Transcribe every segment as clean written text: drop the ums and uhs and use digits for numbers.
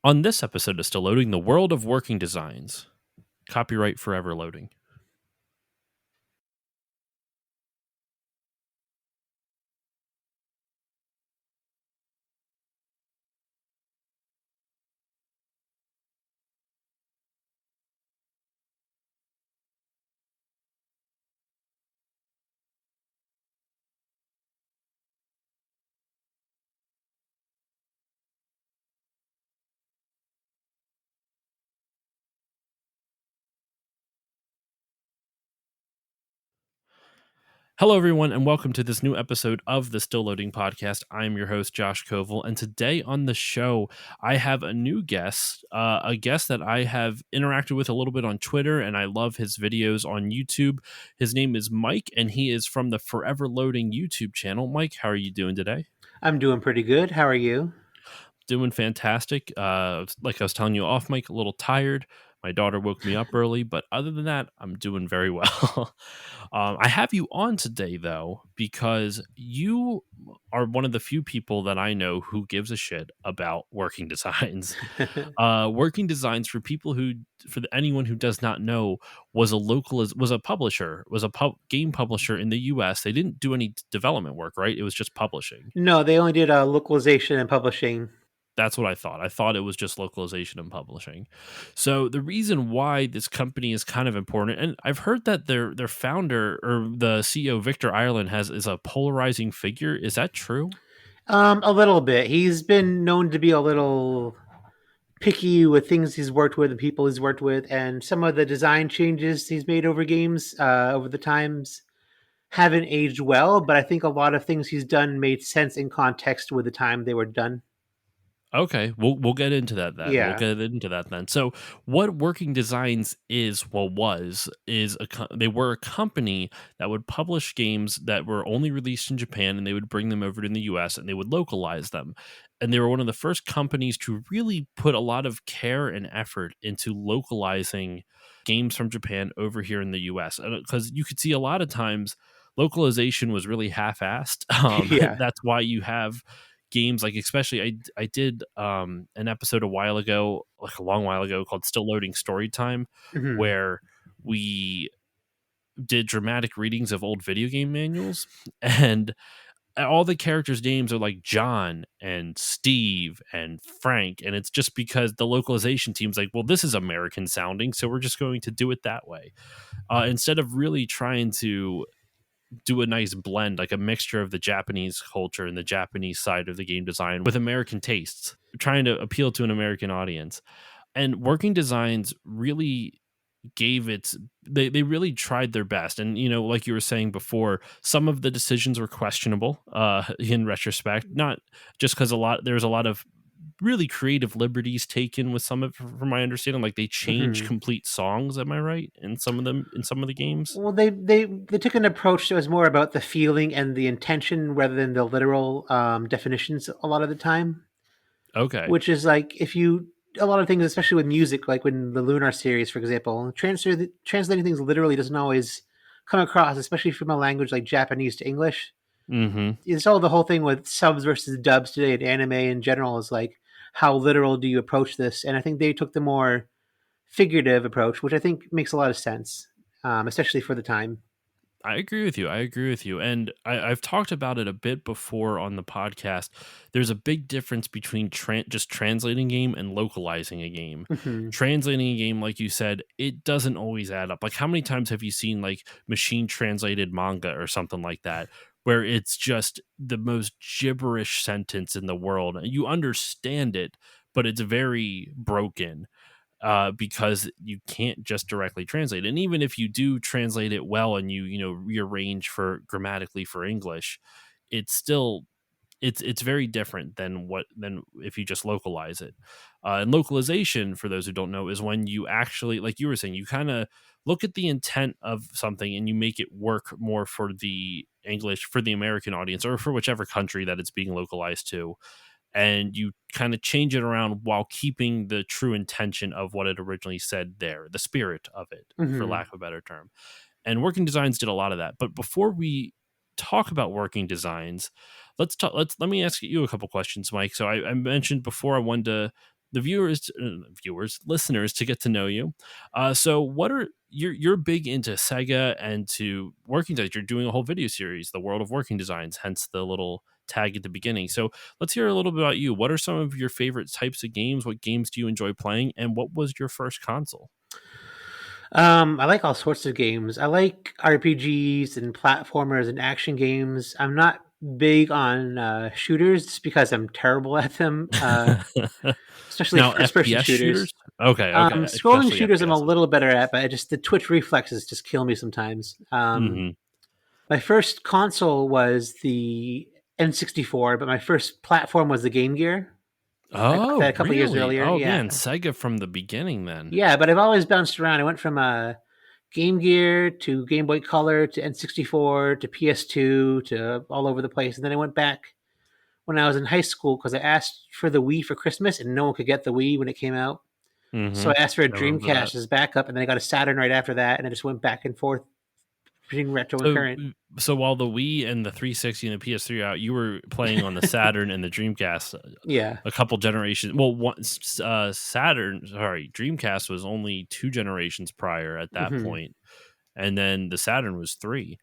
On this episode of Still Loading, the world of working designs. Copyright forever loading. Hello, everyone, and welcome to this new episode of the Still Loading podcast. I'm your host, Josh Koval, and today on the show, I have a new guest, a guest that I have interacted with a little bit on Twitter, and I love his videos on YouTube. His name is Mike, and he is from the Forever Loading YouTube channel. Mike, how are you doing today? I'm doing pretty good. How are you? Doing fantastic. Like I was telling you off mic, a little tired. My daughter woke me up early, but other than that, I'm doing very well. I have you on today, though, because you are one of the few people that I know who gives a shit about working designs. Working designs for people who, anyone who does not know, was a publisher, was a game publisher in the U.S. They didn't do any development work, right? It was just publishing. No, they only did localization and publishing. That's what I thought. I thought it was just localization and publishing. So the reason why this company is kind of important, and I've heard that their founder or the CEO Victor Ireland is a polarizing figure. Is that true? A little bit. He's been known to be a little picky with things he's worked with and people he's worked with, and some of the design changes he's made over games over the times haven't aged well. But I think a lot of things he's done made sense in context with the time they were done. Okay, we'll get into that then. We'll Yeah. get into that then. So, what Working Designs they were a company that would publish games that were only released in Japan, and they would bring them over to the US and they would localize them. And they were one of the first companies to really put a lot of care and effort into localizing games from Japan over here in the US. Because you could see a lot of times localization was really half-assed. Yeah. That's why you have games like, especially I did an episode a while ago, like a long while ago, called Still Loading Story Time, Mhm. where we did dramatic readings of old video game manuals, and all the characters' names are like John and Steve and Frank, and it's just because the localization team's like, well, this is American sounding, so we're just going to do it that way, instead of really trying to do a nice blend, like a mixture of the Japanese culture and the Japanese side of the game design with American tastes, trying to appeal to an American audience. And Working Designs really they really tried their best. And like you were saying before, some of the decisions were questionable in retrospect, not just because there's a lot of really creative liberties taken with some of, from my understanding, like they change Mhm. complete songs, am I right, in some of the games? Well, they took an approach that was more about the feeling and the intention rather than the literal definitions a lot of the time. Okay. Which is like if you a lot of things, especially with music, like when the Lunar series, for example, translating things literally doesn't always come across, especially from a language like Japanese to English. Mhm. It's all the whole thing with subs versus dubs today in anime in general is like how literal do you approach this? And I think they took the more figurative approach, which I think makes a lot of sense, especially for the time. I agree with you. I agree with you. And I've talked about it a bit before on the podcast. There's a big difference between just translating a game and localizing a game. Hmm. Translating a game, like you said, it doesn't always add up. Like, how many times have you seen like machine translated manga or something like that, where it's just the most gibberish sentence in the world? You understand it, but it's very broken, because you can't just directly translate. And even if you do translate it well and you rearrange for grammatically for English, it's still it's very different than if you just localize it. And localization, for those who don't know, is when you actually, like you were saying, you kind of look at the intent of something and you make it work more for the English, for the American audience, or for whichever country that it's being localized to, and you kind of change it around while keeping the true intention of what it originally said there, the spirit of it, for Hmm. lack of a better term. And Working Designs did a lot of that. But before we talk about Working Designs, let me ask you a couple questions, Mike. So I mentioned before I wanted to the listeners to get to know you. So, what are you're big into Sega and to working designs? You're doing a whole video series, the world of working designs, hence the little tag at the beginning. So, let's hear a little bit about you. What are some of your favorite types of games? What games do you enjoy playing? And what was your first console? I like all sorts of games. I like RPGs and platformers and action games. I'm not big on shooters just because I'm terrible at them, especially Now, first-person FPS shooters. shooters. Okay, okay, Scrolling especially shooters, I'm a FPS. little better at, but the twitch reflexes just kill me sometimes. Hmm. My first console was the N64, but my first platform was the Game Gear. I got Oh, that a couple years really? earlier. Oh Yeah, man, Sega from the beginning then. yeah, but I've always bounced around. I went from Game Gear to Game Boy Color to N64 to PS2 to all over the place, and then I went back when I was in high school because I asked for the Wii for Christmas, and no one could get the Wii when it came out. So Hmm. I asked for a I remember that. Dreamcast as backup, and then I got a Saturn right after that, and I just went back and forth between retro and So, current. so while the Wii and the 360 and the PS3 are out, you were playing on the Saturn and the Dreamcast Yeah. a couple generations. Well, Saturn, sorry, Dreamcast was only two generations prior at that Hmm. point, and then the Saturn was three.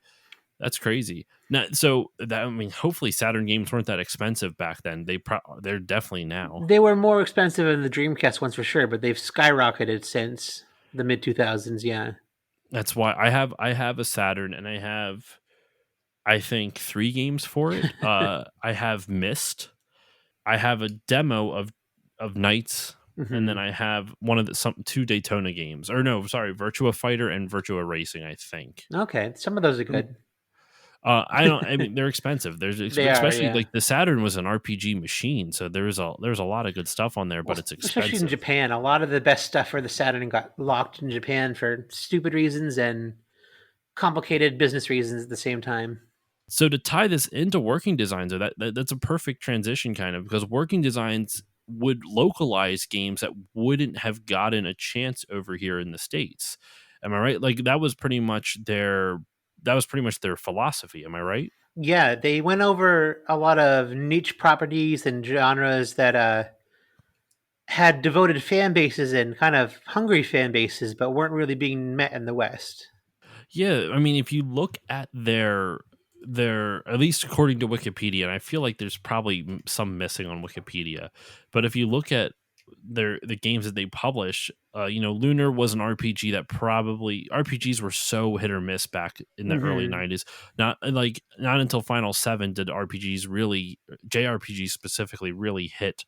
That's crazy. Now, so that I mean, hopefully Saturn games weren't that expensive back then. They're definitely now. They were more expensive than the Dreamcast ones for sure, but they've skyrocketed since the mid 2000s. Yeah. That's why I have a Saturn and I have I think three games for it. I have Mist. I have a demo of Knights, and then Hmm. I have one of the some two Daytona games. Or no, sorry, Virtua Fighter and Virtua Racing. I think. Okay, some of those are Um, good. I don't. I mean, they're expensive. They are, Especially yeah. like the Saturn was an RPG machine, so there's a lot of good stuff on there, Well, but it's especially in expensive. Japan, a lot of the best stuff for the Saturn got locked in Japan for stupid reasons and complicated business reasons at the same time. So to tie this into working designs, that's a perfect transition, kind of, because working designs would localize games that wouldn't have gotten a chance over here in the states. Am I right? Like that was pretty much their philosophy. Am I right? Yeah, they went over a lot of niche properties and genres that had devoted fan bases and kind of hungry fan bases, but weren't really being met in the West. Yeah, I mean, if you look at their at least according to Wikipedia, and I feel like there's probably some missing on Wikipedia, but if you look at the games that they publish, Lunar was an RPG that probably RPGs were so hit or miss back in the early Hmm. '90s. Not until Final Seven did RPGs really JRPGs specifically really hit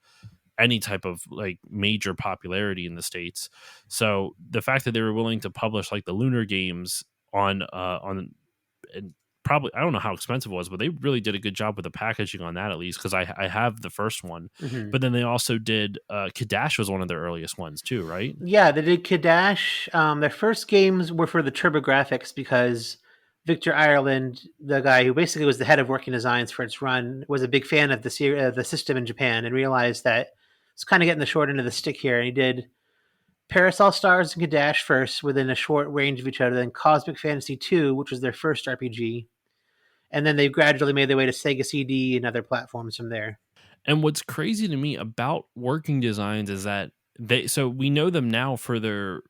any type of like major popularity in the states. So the fact that they were willing to publish like the Lunar games on and probably I don't know how expensive it was, but they really did a good job with the packaging on that at least because I have the first one, Hmm. but then they also did Kadash was one of their earliest ones too, right? Yeah, they did Kadash. Their first games were for the TurboGrafx because Victor Ireland, the guy who basically was the head of working designs for its run, was a big fan of the system in Japan and realized that it's kind of getting the short end of the stick here. And he did Paris All Stars and Kadash first within a short range of each other, then Cosmic Fantasy 2, which was their first RPG. And then they gradually made their way to Sega CD and other platforms from there. And what's crazy to me about working designs is that so we know them now for their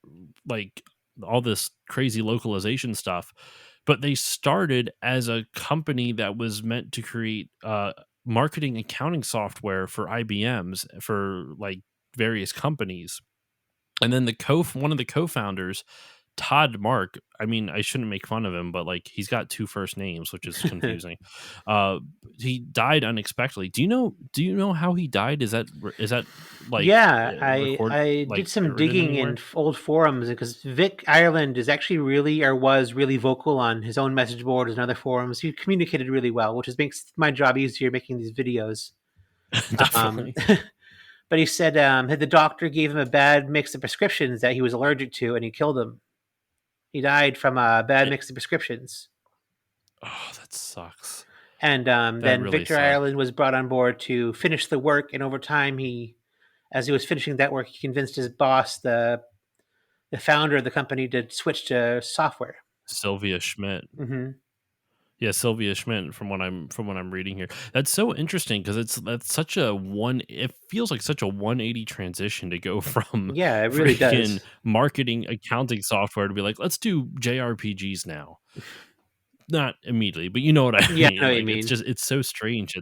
like all this crazy localization stuff, but they started as a company that was meant to create marketing accounting software for IBM's for like various companies. And then one of the co-founders, Todd Mark, I mean, I shouldn't make fun of him, but like he's got two first names, which is confusing. Uh he died unexpectedly. Do you know how he died? Is that like Yeah, I record I did like some written digging in anywhere? old forums because Vic Ireland is actually really or was really vocal on his own message boards and other forums. He communicated really well, which is makes my job easier making these videos. Um, Definitely. but he said the doctor gave him a bad mix of prescriptions that he was allergic to, and he killed him. He died from a bad Eh, mix of prescriptions. oh, that sucks. And That then really Victor sucks. Ireland was brought on board to finish the work, and over time, as he was finishing that work, he convinced his boss, the founder of the company, to switch to software. Sylvia Schmidt. Hmm. Yeah, Sylvia Schmidt from what I'm reading here. That's so interesting because that's such a one it feels like such a 180 transition to go from Yeah, it really freaking does. marketing accounting software to be like, let's do JRPGs now. Not immediately, but you know what I Yeah, I know mean. what you Like it's mean. just it's so strange.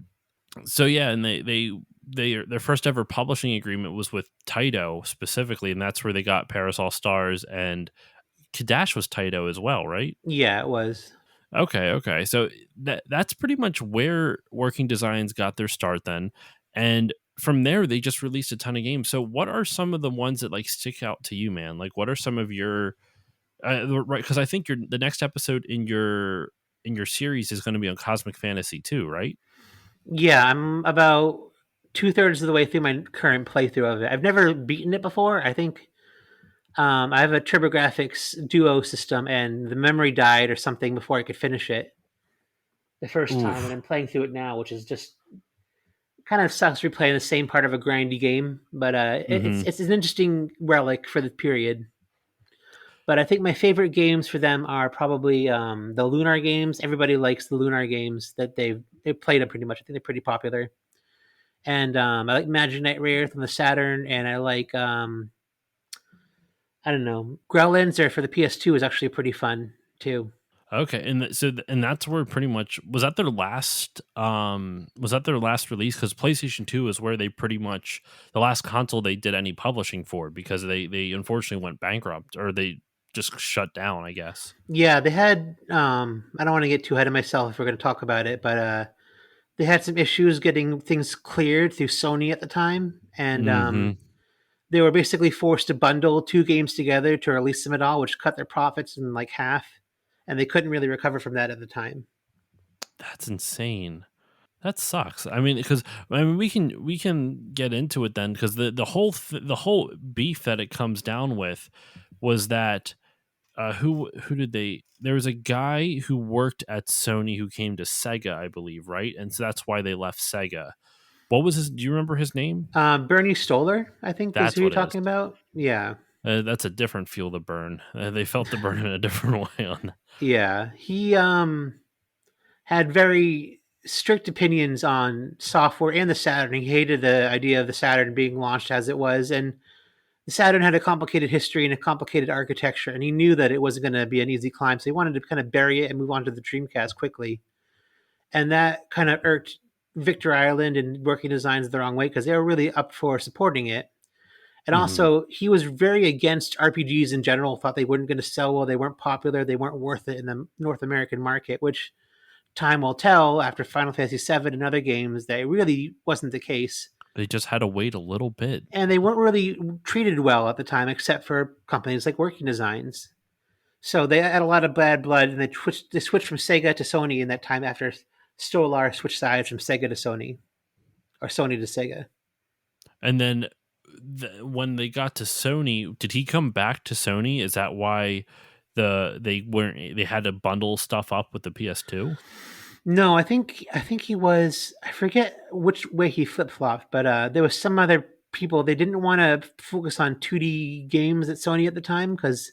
So yeah, and their first ever publishing agreement was with Taito specifically, and that's where they got Parasol Stars, and Kadash was Taito as well, right? Yeah, it was. Okay, okay. So that's pretty much where Working Designs got their start then. And from there they just released a ton of games. So what are some of the ones that like stick out to you, man? Like what are some of your right cuz I think your the next episode in your series is going to be on Cosmic Fantasy too, right? Yeah, I'm about 2/3 of the way through my current playthrough of it. I've never beaten it before. I think I have a TurboGrafx Duo system, and the memory died or something before I could finish it the first time, and Oof. I'm playing through it now, which is just kind of sucks replaying the same part of a grindy game. But Mhm. it's an interesting relic for the period. But I think my favorite games for them are probably the Lunar games. Everybody likes the Lunar games that they've played them pretty much. I think they're pretty popular. And I like Magic Knight Rayearth on the Saturn, and I like I don't know, Growlancer for the PS2 is actually pretty fun too. Okay, and and that's where pretty much was that their last release cuz PlayStation 2 is where they pretty much the last console they did any publishing for because they unfortunately went bankrupt or they just shut down, I guess. Yeah, they had. I don't want to get too ahead of myself if we're going to talk about it, but they had some issues getting things cleared through Sony at the time, and Mhm. they were basically forced to bundle two games together to release them at all, which cut their profits in like half, and they couldn't really recover from that at the time. That's insane. That sucks. I mean, because I mean, we can get into it then because the whole beef that it comes down with was that who did they? There was a guy who worked at Sony who came to Sega, I believe, right? And so that's why they left Sega. What was his? Do you remember his name? Bernie Stoller, I think, is That's who you're what it is. talking about. Yeah, That's a different fuel to burn. They felt the burn in a different way on that. yeah. He had very strict opinions on software and the Saturn. He hated the idea of the Saturn being launched as it was, and the Saturn had a complicated history and a complicated architecture, and he knew that it wasn't going to be an easy climb. So he wanted to kind of bury it and move on to the Dreamcast quickly, and that kind of irked Victor Ireland and Working Designs the wrong way because they were really up for supporting it. And Mhm. also, he was very against RPGs in general. Thought they weren't going to sell well, they weren't popular, they weren't worth it in the North American market. Which time will tell after Final Fantasy VII and other games that it really wasn't the case. They just had to wait a little bit. And they weren't really treated well at the time, except for companies like Working Designs. So they had a lot of bad blood, and they switched from Sega to Sony in that time after Stolar switched sides from Sega to Sony, or Sony to Sega. And then when they got to Sony, did he come back to Sony? Is that why they had to bundle stuff up with the PS2? No, I think he was. I forget which way he flip flopped, but there was some other people. They didn't want to focus on 2D games at Sony at the time because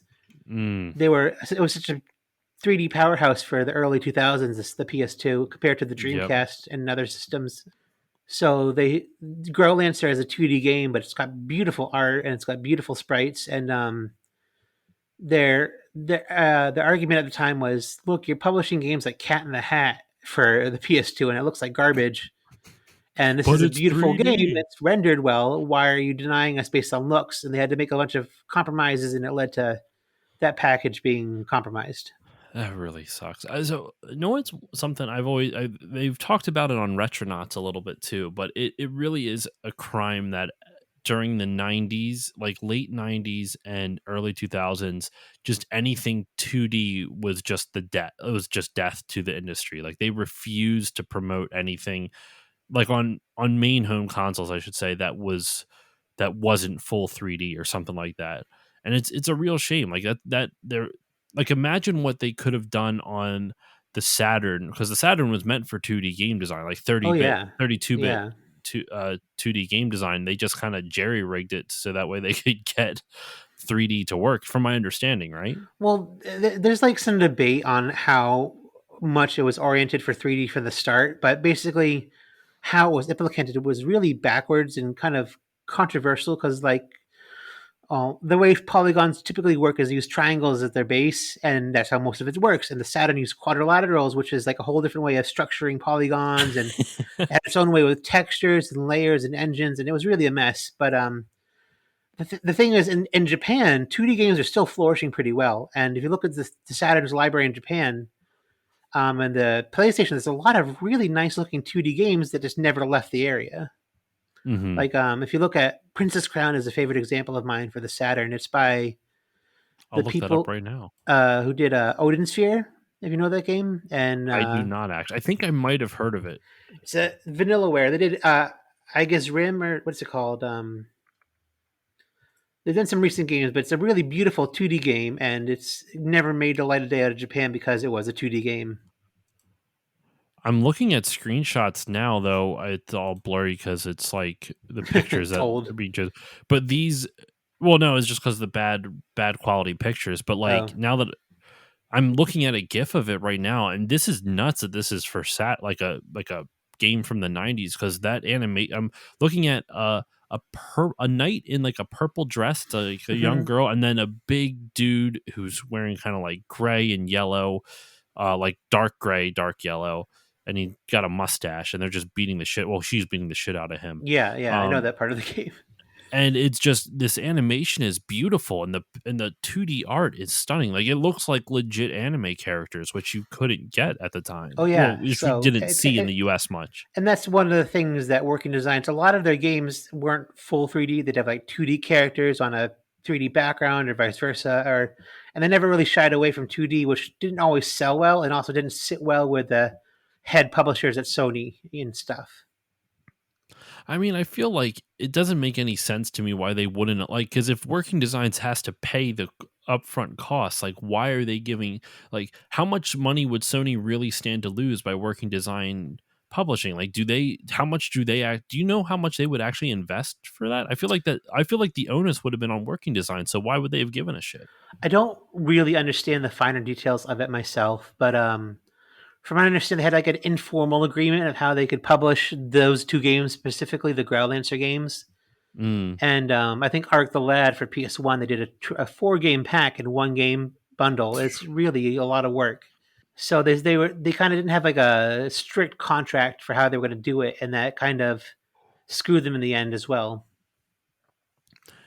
Mm, they were. It was such a 3D powerhouse for the early 2000s. The PS2 compared to the yep. Dreamcast and other systems. So they Growlancer is a 2D game, but it's got beautiful art and it's got beautiful sprites. And the argument at the time was, look, you're publishing games like Cat in the Hat for the PS2, and it looks like garbage. And this But is a it's beautiful game 3D. that's rendered well. Why are you denying us based on looks? And they had to make a bunch of compromises, and it led to that package being compromised. That really sucks. So, you know what's something they've talked about it on Retronauts a little bit too, but it really is a crime that during the 90s, like late 90s and early 2000s, just anything 2D was just the death. It was just death to the industry. Like they refused to promote anything like on main home consoles, I should say, that wasn't full 3D or something like that. And it's a real shame. Like that they're like imagine what they could have done on the Saturn because the Saturn was meant for 2D game design, like Oh 30-bit, yeah, 32-bit yeah. 2D game design. They just kind of jerry rigged it so that way they could get 3D to work from my understanding, right? Well, there's like some debate on how much it was oriented for 3D from the start, but basically how it was implemented was really backwards and kind of controversial because like the way polygons typically work is use triangles as their base, and that's how most of it works. And the Saturn used quadrilaterals, which is like a whole different way of structuring polygons, and it had its own way with textures and layers and engines, and it was really a mess. But the thing is, in Japan, 2D games are still flourishing pretty well. And if you look at the Saturn's library in Japan, and the PlayStation, there's a lot of really nice looking 2D games that just never left the area. Hmm. Like if you look at Princess Crown is a favorite example of mine for the Saturn. It's by I'll the look that up people right now. who did Odin Sphere, if you know that game, and I do not actually. I think I might have heard of it. it's a Vanillaware. They did I guess Rim or what's it called? They've done some recent games, but it's a really beautiful 2D game, and it's never made the light of day out of Japan because it was a 2D game. I'm looking at screenshots now, though. It's all blurry because it's like the pictures It's that old. we just. But these, well, no, it's just because the bad quality pictures. But Oh, like now that I'm looking at a GIF of it right now, and this is nuts that this is for like a game from the '90s because that animate. I'm looking at a knight in like a purple dress, to like a young hmm, girl, and then a big dude who's wearing kind of like gray and yellow, like dark gray, dark yellow, and he got a mustache, and they're just beating the shit. Well, she's beating the shit out of him. yeah, yeah, I know Um, that part of the game. and it's just this animation is beautiful, and the 2D art is stunning. Like it looks like legit anime characters, which you couldn't get at the Oh time. Well, yeah, which we so didn't see in the US much. and that's one of the things that working designs. A lot of their games weren't full 3D. They'd have like 2D characters on a 3D background, or vice versa, or and they never really shied away from 2D, which didn't always sell well, and also didn't sit well with the head publishers at Sony and stuff. I mean, I feel like it doesn't make any sense to me why they wouldn't like, because if Working Designs has to pay the upfront costs, like why are they giving, like how much money would Sony really stand to lose by Working Design publishing? Like do they, how much do they act, do you know how much they would actually invest for that? I feel like the onus would have been on Working Design, so why would they have given a shit? I don't really understand the finer details of it myself, but from what I understand, they had like an informal agreement of how they could publish those two games, specifically the Groundlancer games. Mm. And I think Arc the Lad for PS1, they did a 4 game pack and 1 game bundle. It's really a lot of work. So they kind of didn't have like a strict contract for how they were going to do it, and that kind of screwed them in the end as well.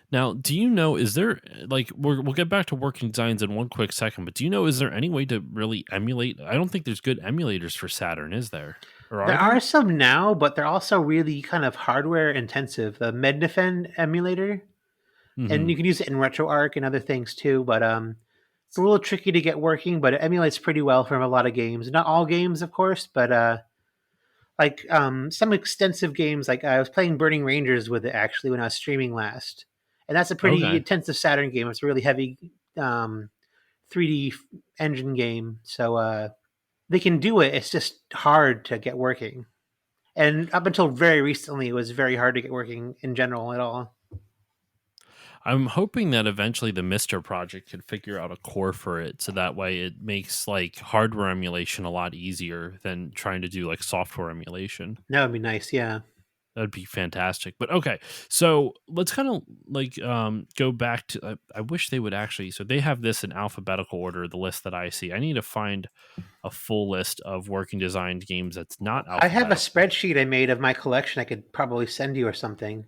Now, do you know, is there like we'll get back to Working Designs in one quick second, but do you know, is there any way to really emulate? I don't think there's good emulators for Saturn, is there? Or There are are there? some now, but they're also really kind of hardware intensive. The Mednafen emulator, and Hmm. you can use it in RetroArch and other things too. But it's a little tricky to get working, but it emulates pretty well from a lot of games. Not all games, of course, but like some extensive games. Like I was playing Burning Rangers with it actually when I was streaming last, and that's a pretty Okay. intensive Saturn game. It's a really heavy 3D engine game, so they can do it. It's just hard to get working, and up until very recently, it was very hard to get working in general at all. I'm hoping that eventually the Mister project could figure out a core for it, so that way it makes like hardware emulation a lot easier than trying to do like software emulation. That would be nice. Yeah. That'd be fantastic. But okay, so let's kind of like go back to. I wish they would actually. So they have this in alphabetical order. The list that I see, I need to find a full list of working designed games that's not I have a alphabetical. spreadsheet I made of my collection. I could probably send you or something.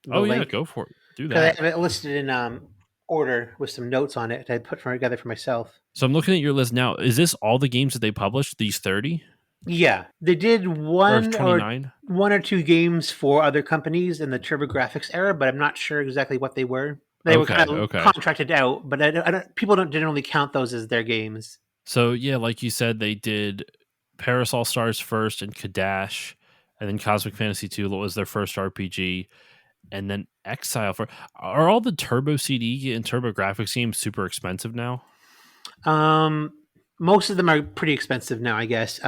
The Oh yeah, link, go for it. Do because I that. have it listed in order with some notes on it that I put together for myself. So I'm looking at your list now. Is this all the games that they published? These 30 Yeah, they did or 29? one or two games for other companies in the TurboGrafx era, but I'm not sure exactly what they were. They were Okay, kind of okay. contracted out, but people don't generally count those as their games. So yeah, like you said, they did Paris All Stars first and Kadash, and then Cosmic Fantasy 2 was their first RPG, and then Exile for. Are all the Turbo CD and Turbo Graphics games super expensive now? Um, Most of them are pretty expensive now, I guess.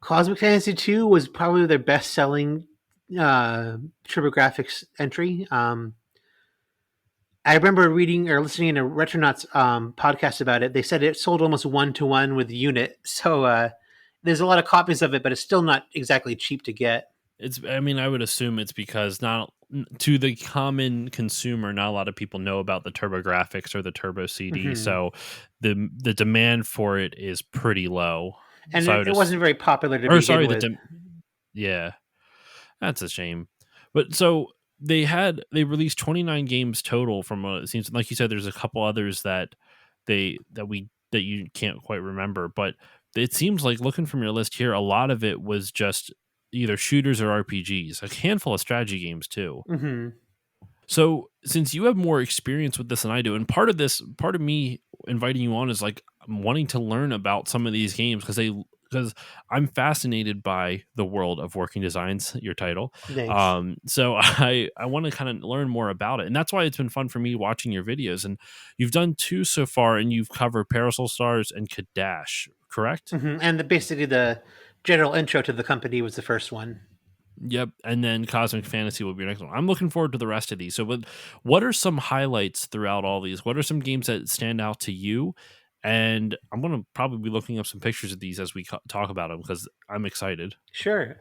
Cosmic Fantasy 2 was probably their best selling TurboGrafx entry. I remember reading or listening to Retronauts podcast about it. They said it sold almost 1-to-1 with the unit. So there's a lot of copies of it, but it's still not exactly cheap to get. It's I mean, I would assume it's because not to the common consumer, not a lot of people know about the TurboGrafx or the Turbo CD, Hmm. so the demand for it is pretty low. And So I it, would it wasn't very popular to or begin sorry, with. yeah, that's a shame. But so they released 29 games total from what it seems like you said there's a couple others that that you can't quite remember, but it seems like looking from your list here a lot of it was just either shooters or RPGs, a handful of strategy games too. Hmm. So, since you have more experience with this than I do, and part of me inviting you on is like I'm wanting to learn about some of these games because I'm fascinated by the world of working designs. Your title, Thanks. so I want to kind of learn more about it, and that's why it's been fun for me watching your videos. And you've done two so far, and you've covered Parasol Stars and Kadash, correct? And basically the general intro to the company was the first one. Yep, and then Cosmic Fantasy will be your next one. I'm looking forward to the rest of these. So, what are some highlights throughout all these? What are some games that stand out to you? And I'm going to probably be looking up some pictures of these as we talk about them because I'm excited. Sure.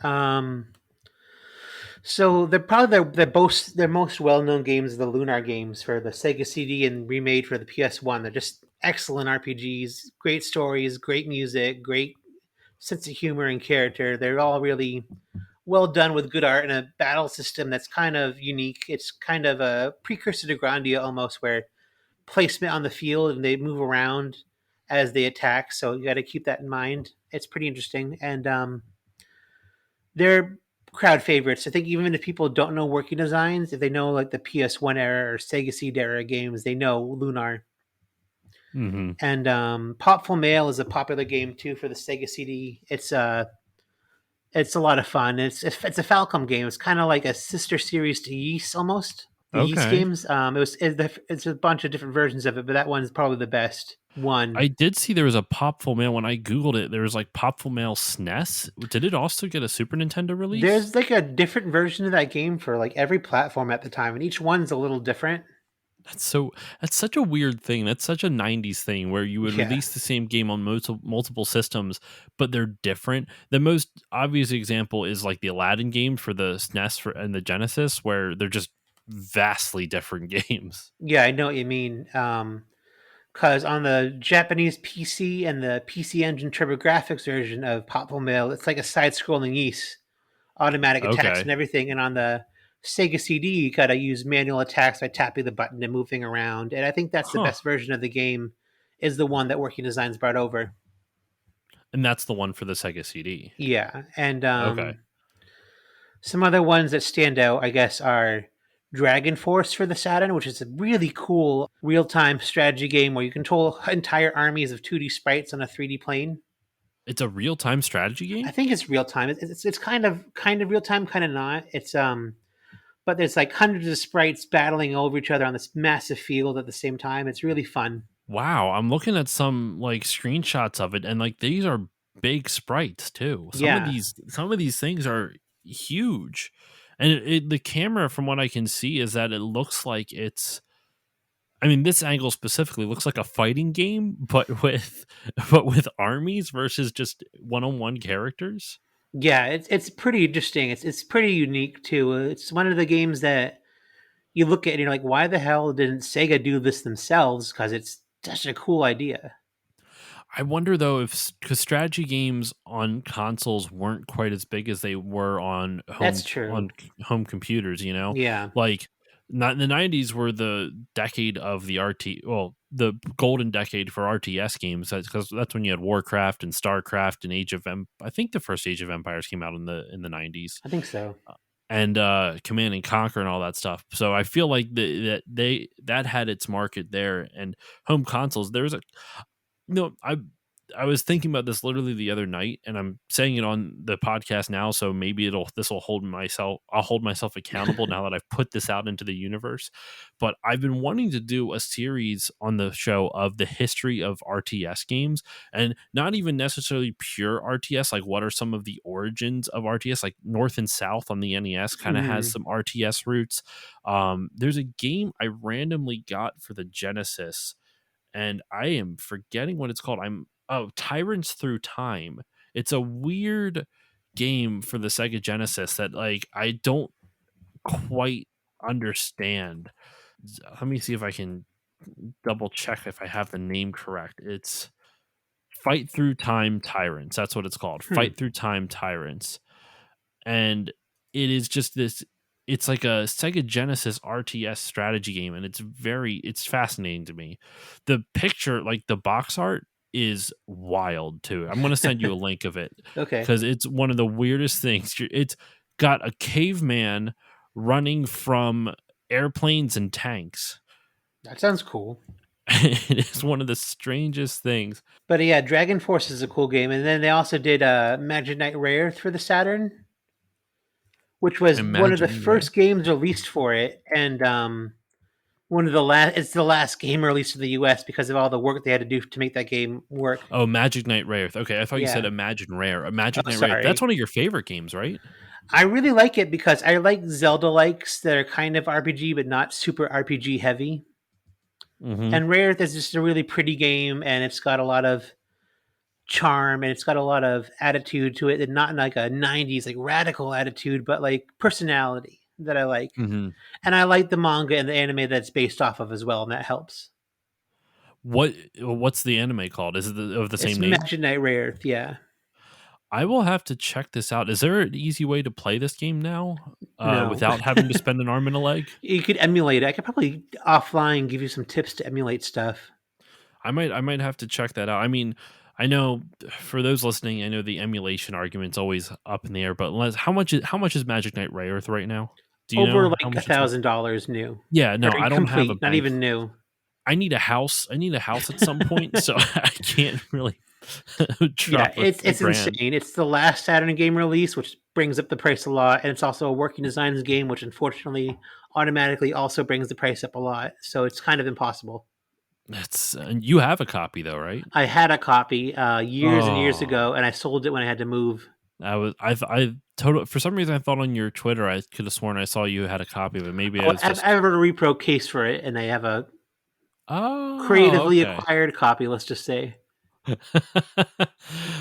So they're probably their most well known games, the Lunar games for the Sega CD and remade for the PS1. They're just excellent RPGs, great stories, great music, great sense of humor and character. They're all really well done with good art and a battle system that's kind of unique. It's kind of a precursor to Grandia almost, where placement on the field and they move around as they attack. So you got to keep that in mind. It's pretty interesting, and they're crowd favorites. I think even if people don't know working designs, if they know like the PS1 era or Sega CD era games, they know Lunar. Hmm. And Popful Mail is a popular game too for the Sega CD. It's a lot of fun. It's a Falcom game. It's kind of like a sister series to Yeast almost. The Yeast Okay. games. It's a bunch of different versions of it, but that one's probably the best one. I did see there was a Popful Mail when I Googled it. There was like Popful Mail SNES. Did it also get a Super Nintendo release? There's like a different version of that game for like every platform at the time, and each one's a little different. That's so that's such a weird thing. That's such a 90s thing where you would Yeah, release the same game on multiple systems, but they're different. The most obvious example is like the Aladdin game for the SNES and the Genesis, where they're just vastly different games. yeah, I know what you mean. Because on the Japanese PC and the PC Engine TurboGrafx version of Popful Mail, it's like a side-scrolling Yeast, automatic attacks Okay. and everything. And on the Sega CD, you gotta use manual attacks by tapping the button and moving around. And I think that's the Huh. best version of the game. Is the one that Working Designs brought over. And that's the one for the Sega CD. Yeah, and Okay. some other ones that stand out, I guess, are Dragon Force for the Saturn, which is a really cool real-time strategy game where you control entire armies of 2D sprites on a 3D plane. It's a real-time strategy I game? think it's real time. It's kind of real time, kind of not. It's but there's like hundreds of sprites battling over each other on this massive field at the same time. It's really fun. Wow, I'm looking at some like screenshots of it and like these are big sprites too. Yeah, Some of these things are huge. And the camera from what I can see is that it looks like it's I mean this angle specifically looks like a fighting game but with but with armies versus just one-on-one characters. yeah. It's pretty interesting. It's pretty unique too. It's one of the games that you look at and you're like, why the hell didn't Sega do this themselves? Because it's such a cool idea. I wonder though if because strategy games on consoles weren't quite as big as they were That's true. home computers. You know, Yeah, like not the '90s were the decade of the the golden decade for RTS games. Because that's when you had Warcraft and Starcraft and I think the first Age of Empires came out in the '90s I think so. and Command and Conquer and all that stuff. So I feel like that had its market there and home consoles. There's a no, I I was thinking about this literally the other night, and I'm saying it on the podcast now, so maybe this will hold myself. I'll hold myself accountable now that I've put this out into the universe. But I've been wanting to do a series on the show of the history of RTS games, and not even necessarily pure RTS. Like, what are some of the origins of RTS? Like North and South on the NES kind of has Mhm. some RTS roots. There's a game I randomly got for the Genesis, and I am forgetting what it's called. Tyrants Through Time. It's a weird game for the Sega Genesis that like I don't quite understand. Let me see if I can double check if I have the name correct. It's Fight Through Time Tyrants. That's what it's called. Hmm. Fight Through Time Tyrants. And it is just this, it's like a Sega Genesis RTS strategy game, and it's fascinating to me. The picture, like the box art, is wild too. I'm going to send you a link of it Okay. because it's one of the weirdest things. It's got a caveman running from airplanes and tanks. That sounds cool. It is one of the strangest things. But yeah, Dragon Force is a cool game, and then they also did Magic Knight Rare for the Saturn, which was one of the Imagine, right? first games released for it, and one of the last. It's the last game released in the U.S. because of all the work they had to do to make that game work. Oh, Magic Knight Rare. Okay, I thought you said Yeah. Imagine Rare. Magic Oh, Knight Rare. That's sorry. one of your favorite games, right? I really like it because I like Zelda likes that are kind of RPG but not super RPG heavy. Mm-hmm. And Rare is just a really pretty game, and it's got a lot of charm and it's got a lot of attitude to it, and not like a '90s like radical attitude, but like personality that I like. Mm-hmm. And I like the manga and the anime that's based off of as well, and that helps. What's the anime called? Is it of the It's same name? Magic Knight Rare, yeah. I will have to check this out. Is there an easy way to play this game now No. without having to spend an arm and a leg? You could emulate it. I could probably offline give you some tips to emulate stuff. I might have to check that out. I mean, I know for those listening, I know the emulation argument's always up in the air, but how much is Magic Knight Rare right now? Do you Over know how like a much it's worth? thousand dollars new. Yeah, no, Or I don't have a complete, not bank. even new. I need a house. I need a house at some point, so I can't really Yeah, drop a it's grand. insane. It's the last Saturn game release, which brings up the price a lot, and it's also a working designs game, which unfortunately automatically also brings the price up a lot. So it's kind of impossible. That's and you have a copy though, right? I had a copy years and years Oh, ago, and I sold it when I had to move. I total for some reason I thought on your Twitter I could have sworn I saw you had a copy of it. Maybe I Oh, was I just have a repro case for it, and I have a oh creatively okay. acquired copy. Let's just say.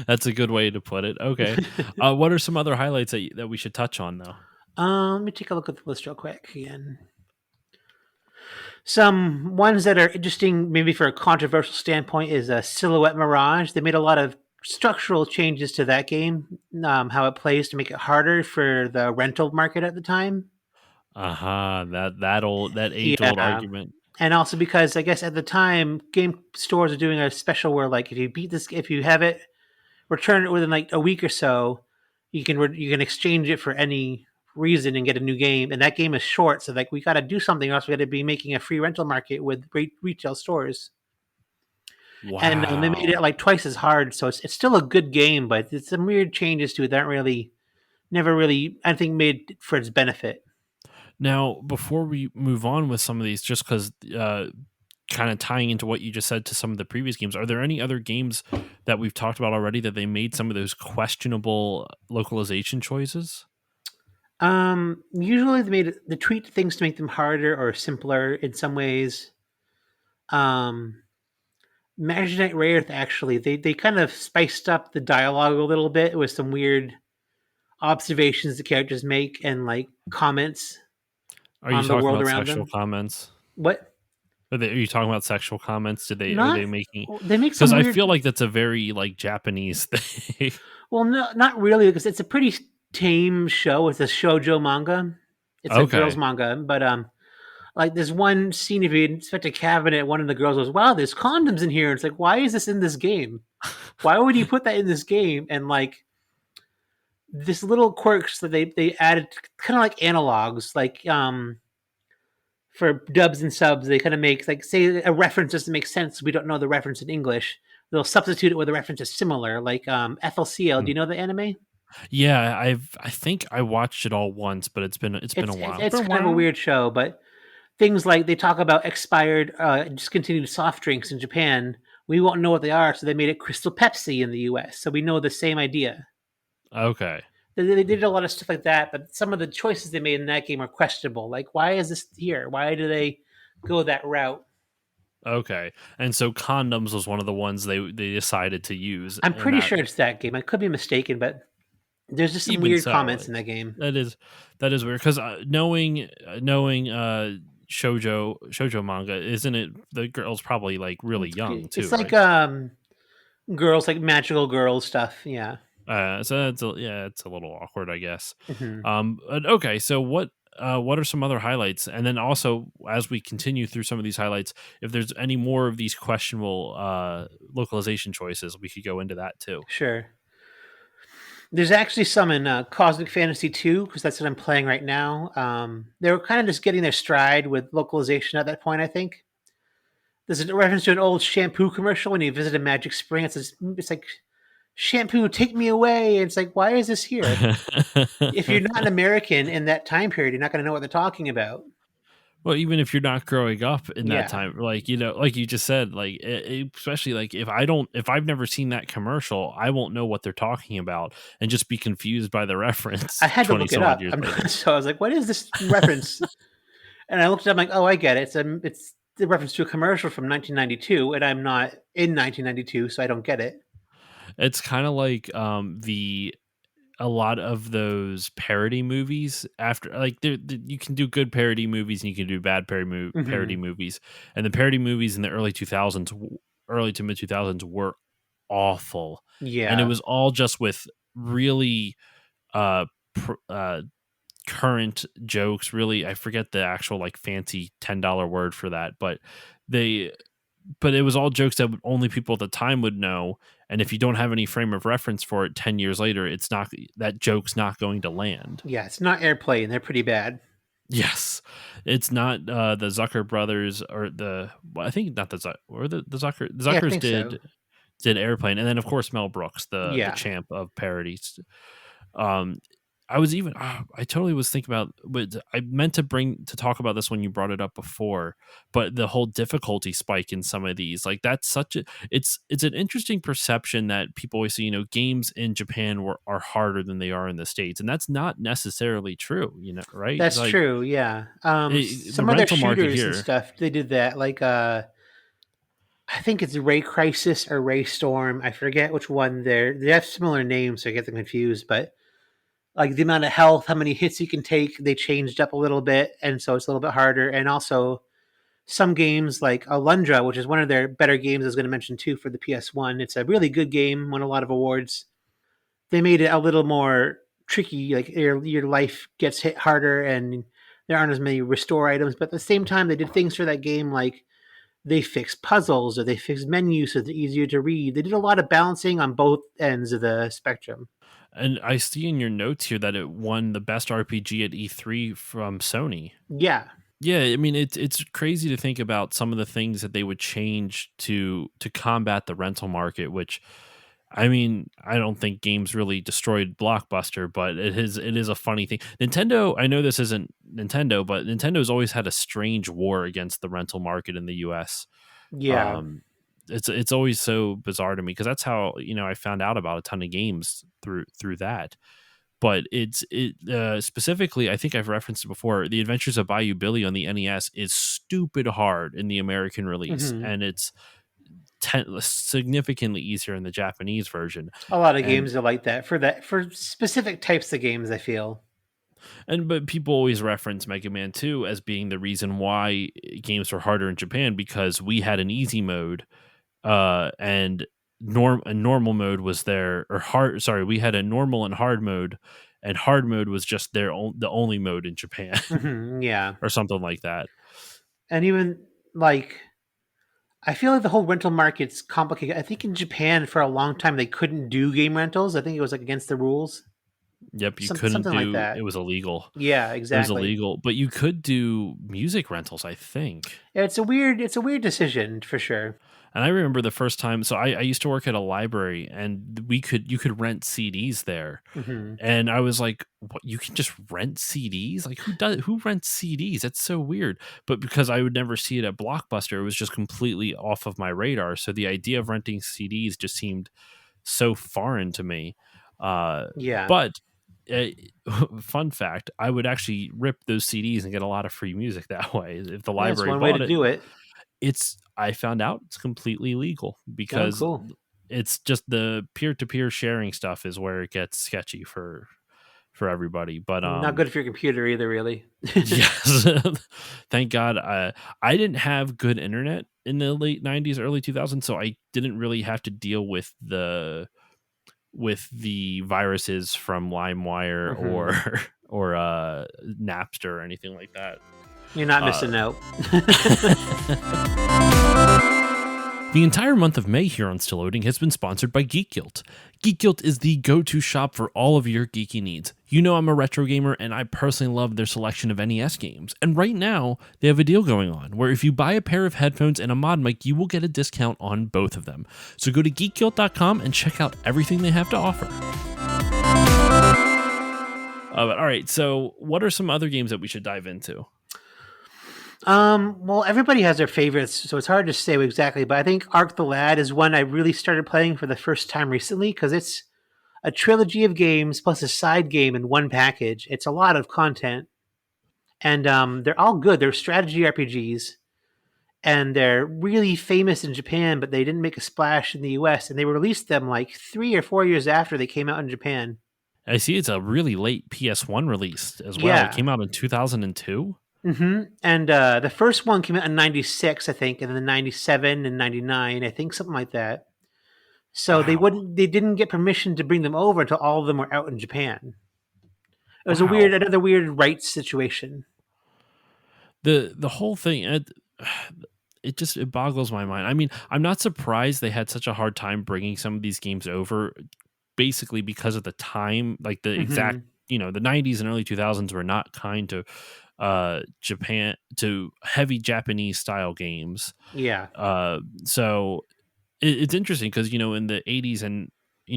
That's a good way to put it. Okay, what are some other highlights that we should touch on though? Let me take a look at the list real quick again. Some ones that are interesting, maybe for a controversial standpoint, is a Silhouette Mirage. They made a lot of structural changes to that game, how it plays to make it harder for the rental market at the time. That age old Yeah, argument. and also because I guess at the time, game stores are doing a special where like if you have it, return it within like a week or so, you can exchange it for any reason and get a new game. And that game is short, so like we got to do something else. We got to be making a free rental market with retail stores, and they made Wow. it like twice as hard. So it's still a good game, but it's some weird changes to it that really never really I think made for its benefit. Now, before we move on with some of these, just because kind of tying into what you just said to some of the previous games, are there any other games that we've talked about already that they made some of those questionable localization choices? Usually they tweak things to make them harder or simpler in some ways. Um, Magic Knight Rare actually they kind of spiced up the dialogue a little bit with some weird observations the characters make and like comments Are you on the talking world about around sexual them. comments? What? Are you talking about sexual comments? Are Not they making? they make Because some I weird. feel like that's a very like Japanese thing. Well, no, not really because it's a pretty tame show. It's a shojo manga. It's a girls Okay. manga, but like there's one scene if you inspect a cabinet, one of the girls goes, "Wow, there's condoms in here." It's like, why is this in this game? Why would you put that in this game? And like this little quirks that they added, kind of like analogs, like for dubs and subs, they kind of make like say a reference doesn't make sense. We don't know the reference in English. they'll substitute it with a reference that's similar, like FLCL. Do Mm. you know the anime? Yeah, I think I watched it all once, but it's been a It's while. it's Been a kind of a while. weird show, but things like they talk about expired, discontinued soft drinks in Japan. We won't know what they are, so they made it Crystal Pepsi in the U.S. So we know the same idea. Okay. They did a lot of stuff like that, but some of the choices they made in that game are questionable. Like, why is this here? Why do they go that route? Okay. And so condoms was one of the ones they decided to use, I'm and pretty that sure it's that game. I could be mistaken, but there's just some even weird so, comments in that game. that is that is weird because knowing shojo manga, isn't it? The girl's probably like really young too, It's like right? girls, like magical girls stuff. Yeah. So yeah, it's a little awkward, I guess. Hmm. But okay, so what are some other highlights? And then also, as we continue through some of these highlights, if there's any more of these questionable localization choices, we could go into that too. Sure. There's actually some in Cosmic Fantasy 2, because that's what I'm playing right now. They were kind of just getting their stride with localization at that point, I think. There's a reference to an old shampoo commercial when you visit a magic spring. It's like, shampoo, take me away. And it's like, why is this here? If you're not an American in that time period, you're not going to know what they're talking about. Well, even if you're not growing up in that Yeah. time, like like you just said, like especially like if I've never seen that commercial, I won't know what they're talking about and just be confused by the I reference had to 20 look it some odd up. years later. So I was like, what is this reference? And I looked it up, I'm like, oh, I get it. It's the reference to a commercial from 1992, and I'm not in 1992, so I don't get it. It's kind of like the a lot of those parody movies after like you can do good parody movies and you can do bad parody Hmm. movies, and the parody movies in the early 2000s, early to mid 2000s, were awful, and it Yeah. was all just with really uh, current jokes. Really, I forget the actual like fancy $10 word for that, they but it was all jokes that only people at the time would know. And if you don't have any frame of reference for it 10 years later, it's not that joke's not going to land. Yeah, it's not Airplane. They're pretty bad. Yes, it's not the Zucker brothers or I think not the Yeah, I Zuckers think so. did Airplane, and then of course Mel Brooks, the Yeah. champ of parodies. Um, I was even I totally was thinking about what I meant to talk about this when you brought it up before, but the whole difficulty spike in some of these, like that's such a it's an interesting perception that people always say, games in Japan are harder than they are in the States, and that's not necessarily true, right? That's Like true. Yeah. the Some other rental market shooters and here. stuff, they did that. Like, I think it's Ray Crisis or Ray Storm. I forget which one. They have similar names, so I get them confused. But like the amount of health, how many hits you can take, they changed up a little bit, and so it's a little bit harder. And also some games like Alundra, which is one of their better games, I was going to mention too for the PS1. It's a really good game, won a lot of awards. They made it a little more tricky. Like your life gets hit harder, and there aren't as many restore items. But at the same time, they did things for that game like they fixed puzzles or they fixed menus so they're easier to read. They did a lot of balancing on both ends of the spectrum. And I see in your notes here that it won the best RPG at E3 from Sony. Yeah. Yeah, I mean it's crazy to think about some of the things that they would change to combat the rental market, which I mean, I don't think games really destroyed Blockbuster, but it is a funny thing. Nintendo, I know this isn't Nintendo, but Nintendo's always had a strange war against the rental market in the US. Yeah. Um it's always so bizarre to me because that's how, I found out about a ton of games through that. But specifically, I think I've referenced it before. The Adventures of Bayou Billy on the NES is stupid hard in the American release, Hmm. and it's significantly easier in the Japanese version. A lot of And games are like that for specific types of games, I feel. but people always reference Mega Man 2 as being the reason why games were harder in Japan because we had an easy mode, and a normal mode was there, or hard. Sorry, we had a normal and hard mode was just the only mode in Japan, Yeah. or something like that. And even like I feel like the whole rental market's complicated. I think in Japan for a long time they couldn't do game rentals. I think it was like against the rules. Yep, you couldn't Something like do it that. was illegal. Yeah, It was exactly. illegal, but you could do music rentals, I think. It's a weird decision for sure. And I remember the first time so I used to work at a library and you could rent CDs there. Hmm. And I was like, "What? You can just rent CDs? Like, who rents CDs? That's so weird." But because I would never see it at Blockbuster, it was just completely off of my radar. So the idea of renting CDs just seemed so foreign to me. Uh, Yeah, but uh, fun fact, I would actually rip those CDs and get a lot of free music that way. If the that's library one way to bought it, do it. I found out it's completely legal Oh, because cool. it's just the peer-to-peer sharing stuff is where it gets sketchy for everybody. But Not good for your computer either, really. yes, thank God. I didn't have good internet in the late '90s, early 2000s, so I didn't really have to deal with the viruses from LimeWire Hmm. or Napster or anything like that. You're not Uh, missing out. The entire month of May here on Still Loading has been sponsored by Geek Guilt. Geek Guilt is the go-to shop for all of your geeky needs. You know I'm a retro gamer, and I personally love their selection of NES games. And right now, they have a deal going on, where if you buy a pair of headphones and a mod mic, you will get a discount on both of them. So go to geekguilt.com and check out everything they have to offer. But all right, so what are some other games that we should dive into? Well, everybody has their favorites, so it's hard to say exactly. But I think Arc the Lad is one I really started playing for the first time recently because it's a trilogy of games plus a side game in one package. It's a lot of content, and they're all good. They're strategy RPGs, and they're really famous in Japan, but they didn't make a splash in the US. And they released them like 3 or 4 years after they came out in Japan. I see it's a really late PS1 release as well. It Yeah. came out in 2002. And the first one came out in '96, I think, and then '97 and '99, I think, something like that. So Wow. they didn't get permission to bring them over until all of them were out in Japan. It was Wow. another weird rights situation. The whole thing it boggles my mind. I mean, I'm not surprised they had such a hard time bringing some of these games over basically because of the time, like the exact, Hmm. the 90s and early 2000s were not kind to Japan to heavy Japanese style games. Yeah. So it's interesting because in the 80s and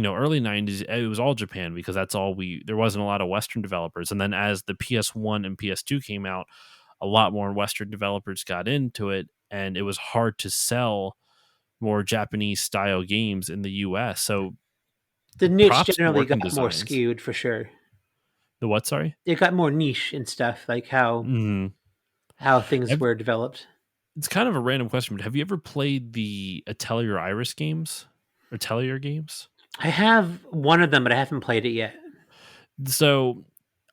early 90s it was all Japan because that's all there wasn't a lot of Western developers, and then as the PS1 and PS2 came out, a lot more Western developers got into it, and it was hard to sell more Japanese style games in the US. So The niche props to generally Working got more Designs. skewed for sure. The what? Sorry. It got more niche and stuff, like Mhm. how things were developed. It's kind of a random question, but have you ever played the Atelier Iris games? Atelier games? I have one of them, but I haven't played it yet. So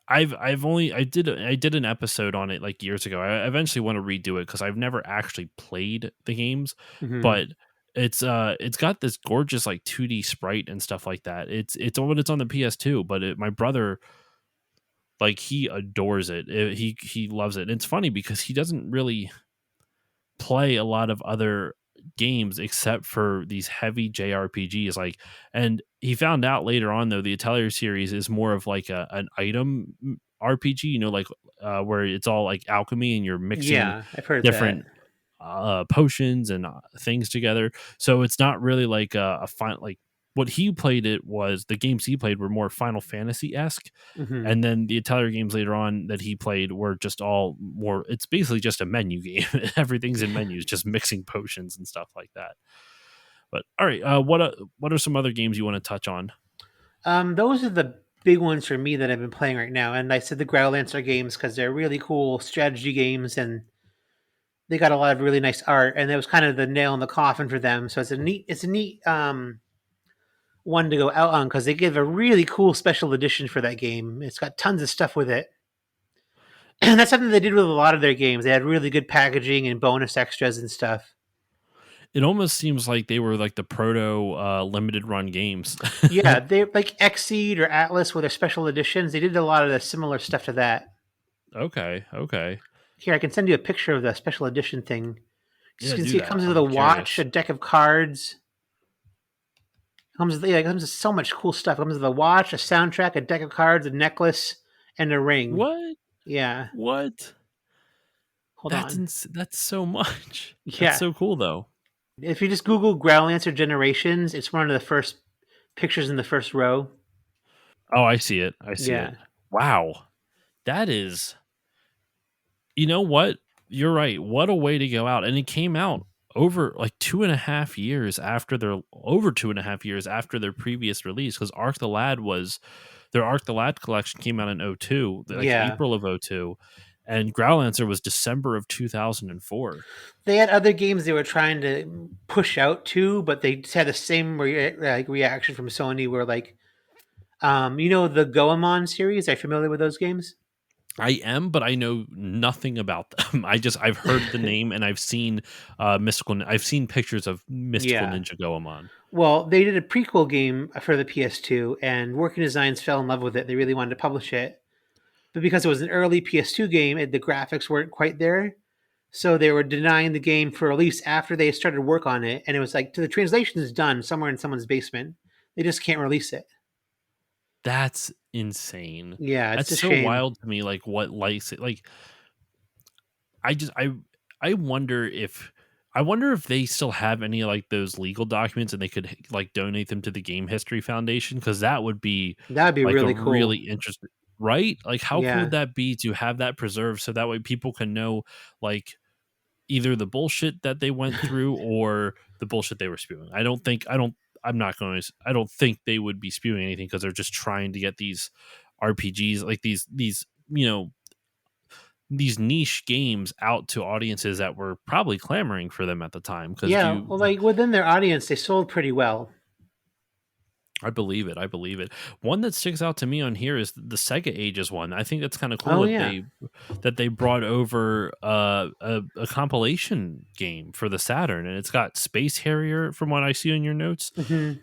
I did an episode on it like years ago. I eventually want to redo it because I've never actually played the games, Hmm. but it's got this gorgeous like 2D sprite and stuff like that. It's on the PS2, but my brother, like, he adores it. He loves it. And it's funny because he doesn't really play a lot of other games except for these heavy JRPGs, like, and he found out later on though the Atelier series is more of like an item RPG, like where it's all like alchemy and you're mixing Yeah, I've heard that. different potions and things together. So it's not really like a fine like what he played. It was the games he played were more Final Fantasy esque, Hmm. and then the Atelier games later on that he played were just all more. It's basically just a menu game. Everything's in menus, just mixing potions and stuff like that. But all right, what are some other games you want to touch on? Those are the big ones for me that I've been playing right now. And I said the Growlancer games because they're really cool strategy games and they got a lot of really nice art. And that was kind of the nail in the coffin for them. So it's a neat one to go out on because they give a really cool special edition for that game. It's got tons of stuff with it. And that's something they did with a lot of their games. They had really good packaging and bonus extras and stuff. It almost seems like they were like the proto limited run games. Yeah, they like Exceed or Atlas with their special editions. They did a lot of the similar stuff to that. Okay, okay, Here, I can send you a picture of the special edition thing. Just yeah, can do see it that. comes with a I'm watch, a curious. deck of cards. It comes with so much cool stuff. It comes with a watch, a soundtrack, a deck of cards, a necklace, and a ring. What? Yeah. What? Hold on. That's so much. That's Yeah. so cool though. If you just Google Groundlancer Generations, it's one of the first pictures in the first row. Oh, I see it. I see it. Yeah. Wow. That is, you know what? You're right. What a way to go out. And it came out over like 2.5 years after their previous release, because their Arc the Lad collection came out in '02, like Yeah. April of '02, and Growlancer was December of 2004. They had other games they were trying to push out too, but they just had the same reaction from Sony where like the Goemon series, are you familiar with those games? I am, but I know nothing about them. I've heard the name and I've seen I've seen pictures of Mystical Yeah. Ninja Goemon. Well, they did a prequel game for the PS2, and Working Designs fell in love with it. They really wanted to publish it. But because it was an early PS2 game, the graphics weren't quite there. So they were denying the game for release after they started work on it. And it was like, the translation is done somewhere in someone's basement. They just can't release it. That's insane. Yeah, it's That's a so shame. wild to me. Like what likes it. Like I just I wonder if they still have any like those legal documents and they could like donate them to the Game History Foundation, because that would be That would be like a really really cool. interesting, right? Like how cool would Yeah. that be to have that preserved so that way people can know like either the bullshit that they went through or the bullshit they were spewing. I don't think they would be spewing anything because they're just trying to get these RPGs, like these these niche games out to audiences that were probably clamoring for them at the time. Because Yeah. Well, like within their audience, they sold pretty well. I believe it. I believe it. One that sticks out to me on here is the Sega Ages one. I think that's kind of cool Oh, yeah. that they brought over a compilation game for the Saturn, and it's got Space Harrier from what I see on your notes. Hmm.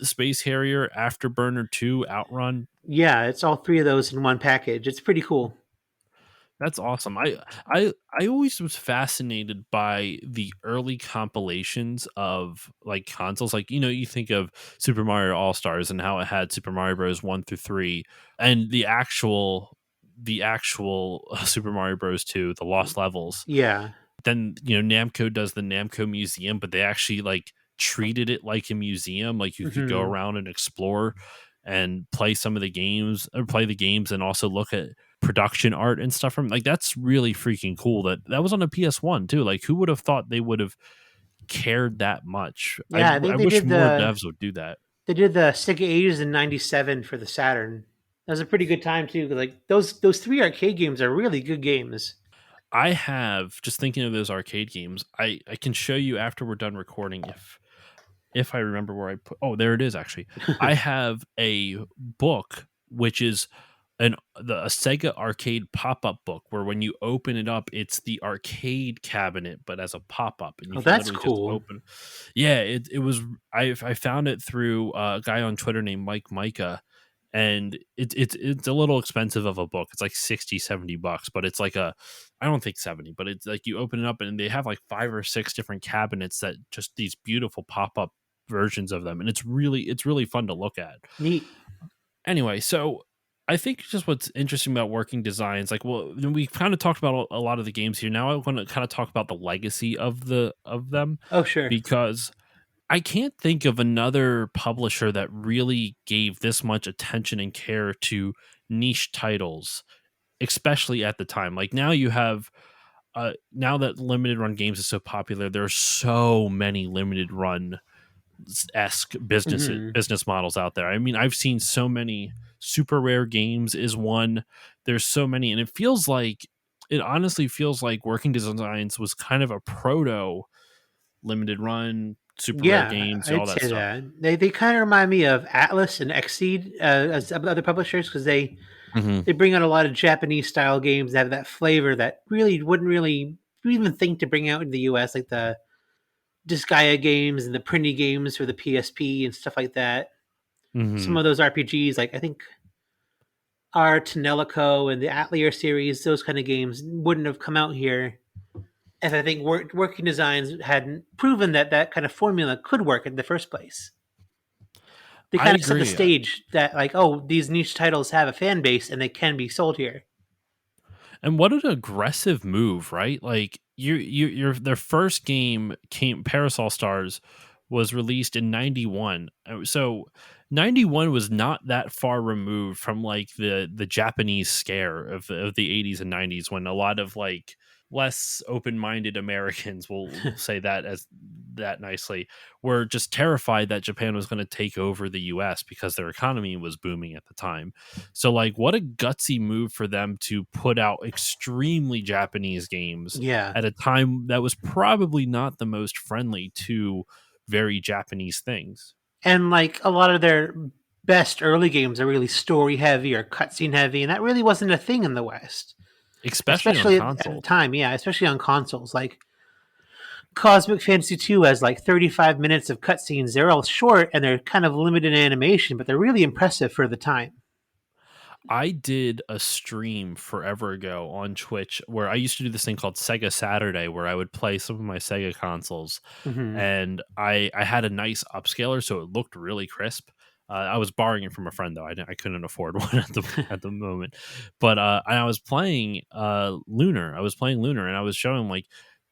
Space Harrier, Afterburner 2, Outrun. Yeah, it's all three of those in one package. It's pretty cool. That's awesome. I always was fascinated by the early compilations of like consoles. Like, you think of Super Mario All Stars and how it had Super Mario Bros. 1 through 3, and the actual Super Mario Bros. 2, the Lost Levels. Yeah. Then Namco does the Namco Museum, but they actually like treated it like a museum. Like you could go Hmm. around and explore and play some of the games, or play the games, and also look at production art and stuff from, like, that's really freaking cool that was on a PS1 too. Like who would have thought they would have cared that much? I Yeah, I I think wish more devs would do that. they did the Sega Ages in '97 for the Saturn. That was a pretty good time too. 'Cause, like those three arcade games are really good games. I have, just thinking of those arcade games, I can show you after we're done recording if I remember where I put. Oh, there it is. Actually, I have a book which is a Sega arcade pop up book where when you open it up, it's the arcade cabinet, but as a pop up, and you Oh, can that's literally just cool. open. Yeah, it was. I found it through a guy on Twitter named Mike Micah, and it's a little expensive of a book. It's like 60-70 bucks, but it's like I don't think 70, but it's like you open it up and they have like 5 or 6 different cabinets that just these beautiful pop up versions of them, and it's really fun to look at. Neat. Anyway, so I think just what's interesting about working designs, like, well, we kind of talked about a lot of the games here. Now I want to kind of talk about the legacy of them, Oh, sure. because I can't think of another publisher that really gave this much attention and care to niche titles, especially at the time. Like now you have now that limited run games is so popular, there are so many limited run esque Hmm. business models out there. I mean, I've seen so many. Super rare games is one. There's so many, and it honestly feels like Working Designs was kind of a proto limited run super rare Yeah, games, all I'd that say stuff. that they kind of remind me of Atlas and Exceed as other publishers because Hmm. they bring out a lot of Japanese style games that have that flavor that really wouldn't really even think to bring out in the U.S. like the Disgaea games and the Printy games for the PSP and stuff like that. Some Hmm. of those RPGs, like I think our Tonelico and the Atelier series, those kind of games wouldn't have come out here if I think Working Designs hadn't proven that that kind of formula could work in the first place. They I kind of set the agree. stage that like, oh, these niche titles have a fan base and they can be sold here. And what an aggressive move, right? Like your their first game came Parasol Stars was released in 91. So 91 was not that far removed from like the Japanese scare of the 80s and 90s when a lot of like less open-minded Americans will say that as that nicely were just terrified that Japan was going to take over the US because their economy was booming at the time. So like what a gutsy move for them to put out extremely Japanese games Yeah. at a time that was probably not the most friendly to very Japanese things, And like a lot of their best early games are really story heavy or cutscene heavy, and that really wasn't a thing in the West, especially on especially at the console. time. Yeah, especially on consoles. Like Cosmic Fantasy 2 has like 35 minutes of cutscenes. They're all short and they're kind of limited in animation, but they're really impressive for the time. I did a stream forever ago on Twitch where I used to do this thing called Sega Saturday where I would play some of my Sega consoles Hmm. and I had a nice upscaler so it looked really crisp. I was borrowing it from a friend though. I couldn't afford one at the moment. But and I was playing Lunar. I was playing Lunar and I was showing him like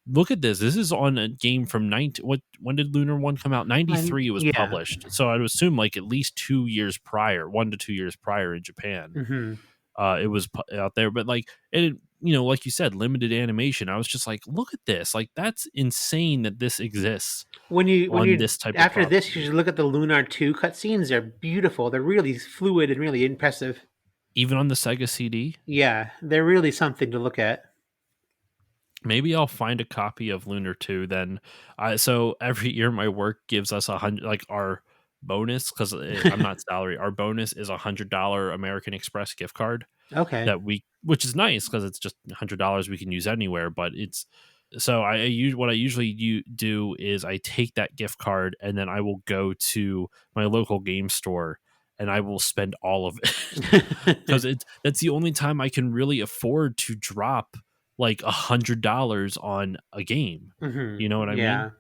look at this. This is on a game from 19 what when did Lunar 1 come out? 93 it was Yeah. published. So I'd assume like at least 2 years prior, 1 to 2 years prior in Japan. Hmm. It was out there, but like it, like you said, limited animation. I was just like, look at this, like that's insane that this exists When on you this type of after this, you property, should look at the Lunar 2 cutscenes. They're beautiful. They're really fluid and really impressive. even on the Sega CD. Yeah, they're really something to look at. Maybe I'll find a copy of Lunar 2 then. So every year my work gives us 100 like our bonus because I'm not salary. Our bonus is $100 American Express gift card Okay. that we which is nice because it's just $100 we can use anywhere, but it's so I use what I usually do is I take that gift card and then I will go to my local game store and I will spend all of it because it's that's the only time I can really afford to drop like $100 on a game. Hmm. You know what I mean? Yeah.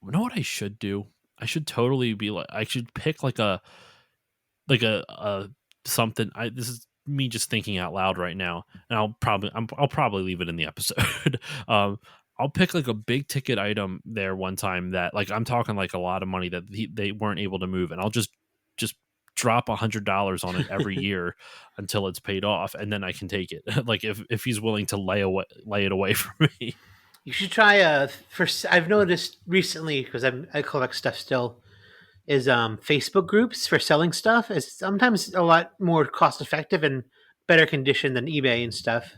You know what I should do? I should totally be like I should pick like a something. This is me just thinking out loud right now, and I'll probably leave it in the episode. um, I'll pick like a big ticket item there one time that like I'm talking like a lot of money that they weren't able to move, and I'll just drop $100 on it every year until it's paid off, and then I can take it. Like if he's willing to lay it away for me. You should try I've noticed recently because I collect stuff still is Facebook groups for selling stuff is sometimes a lot more cost effective and better condition than eBay and stuff.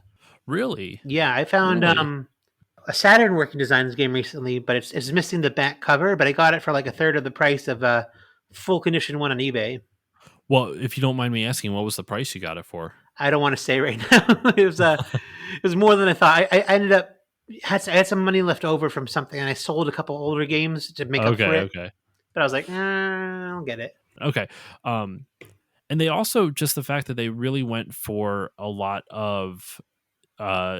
Really, Yeah, I found really. a Saturn Working Designs game recently, but it's missing the back cover. But I got it for like a third of the price of a full condition one on eBay. Well, if you don't mind me asking, what was the price you got it for? I don't want to say right now. It was more than I thought. I ended up I had some money left over from something, and I sold a couple older games to make up for Okay, it. okay. But I was like, I'll get it. Okay. Um, and they also just the fact that they really went for a lot of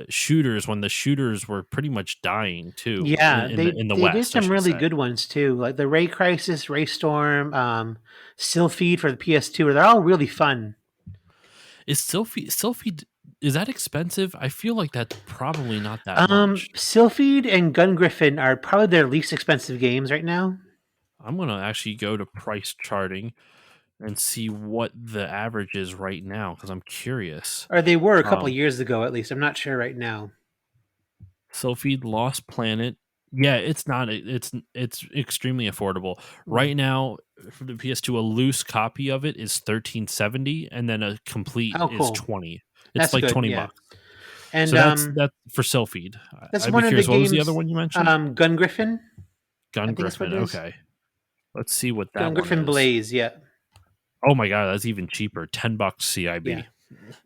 shooters when the shooters were pretty much dying too Yeah, in the they did West, I some should really say. good ones too, like the Ray Crisis, Ray Storm, Sylphid for the PS2. They're all really fun. Is Sylphie is that expensive? I feel like that's probably not that much. Sylphid and Gun Griffin are probably their least expensive games right now. I'm gonna actually go to price charting and see what the average is right now because I'm curious. Or they were a couple of Um, years ago, at least. I'm not sure right now. Sylphid Lost Planet. Yeah, it's not. It's extremely affordable Mm. right now for the PS2. A loose copy of it is 1370, and then a complete Oh, is cool. 20. It's That's like good. 20 Yeah, bucks. and So that's for Sylphid. that's I'd be one of the curious. What was the other games. one you mentioned? Gun Griffin. I Gun think that's what Griffin. it is. Okay, let's see what Gun that one Griffin is. Blaze. Yeah, Oh my god, that's even cheaper. $10 yeah. CIB.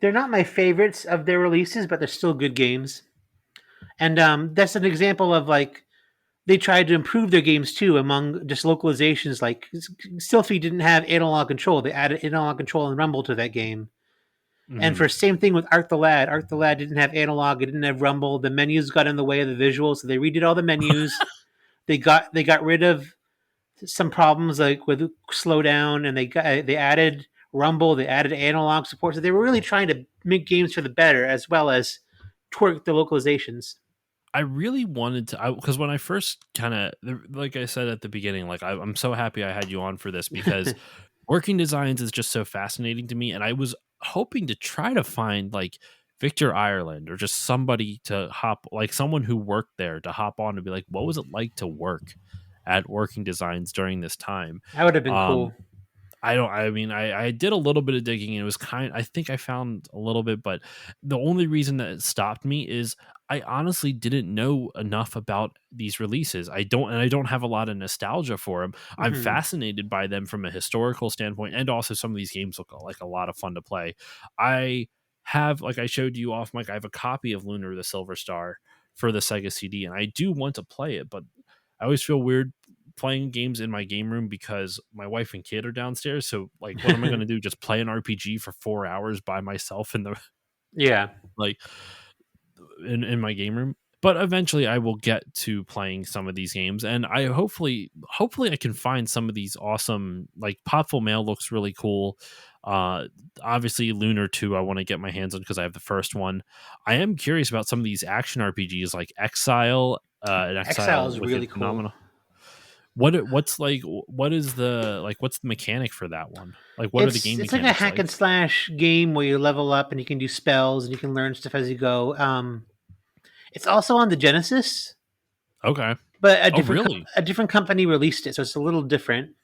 They're not my favorites of their releases, but they're still good games. And that's an example of like they tried to improve their games too among just localizations. Like Sylphie didn't have analog control; they added analog control and rumble to that game. And Hmm. for same thing with Art the Lad. Art the Lad didn't have analog; it didn't have rumble. The menus got in the way of the visuals, so they redid all the menus. They got rid of some problems like with slowdown, and they added rumble, they added analog support, so they were really trying to make games for the better as well as twerk the localizations. I really wanted to, because when I first kind of, like I said at the beginning, like I'm so happy I had you on for this because working designs is just so fascinating to me, and I was hoping to try to find like Victor Ireland or just somebody to hop, like someone who worked there to hop on and be like, what was it like to work at working designs during this time? That would have been Um, cool. I don't. I mean, I did a little bit of digging, and it was kind. I think I found a little bit, but the only reason that it stopped me is I honestly didn't know enough about these releases. I don't have a lot of nostalgia for them. I'm Hmm. fascinated by them from a historical standpoint, and also some of these games look like a lot of fun to play. I have, like I showed you off mic, I have a copy of Lunar the Silver Star for the Sega CD, and I do want to play it, but I always feel weird playing games in my game room because my wife and kid are downstairs. So like, what am I going to do? Just play an RPG for 4 hours by myself in the Yeah. like in my game room? But eventually, I will get to playing some of these games, and I hopefully I can find some of these awesome, like Potful Mail looks really cool. Uh, Obviously Lunar 2 I want to get my hands on because I have the first one. I am curious about some of these action RPGs like Exile, an Exile Exile is with really a cool. phenomenal. What's like what is the like what's the mechanic for that one? Like what are the game It's like a mechanics hack like? and slash game where you level up and you can do spells and you can learn stuff as you go. It's also on the Genesis, Okay. but Oh really? a different company released it, so it's a little different.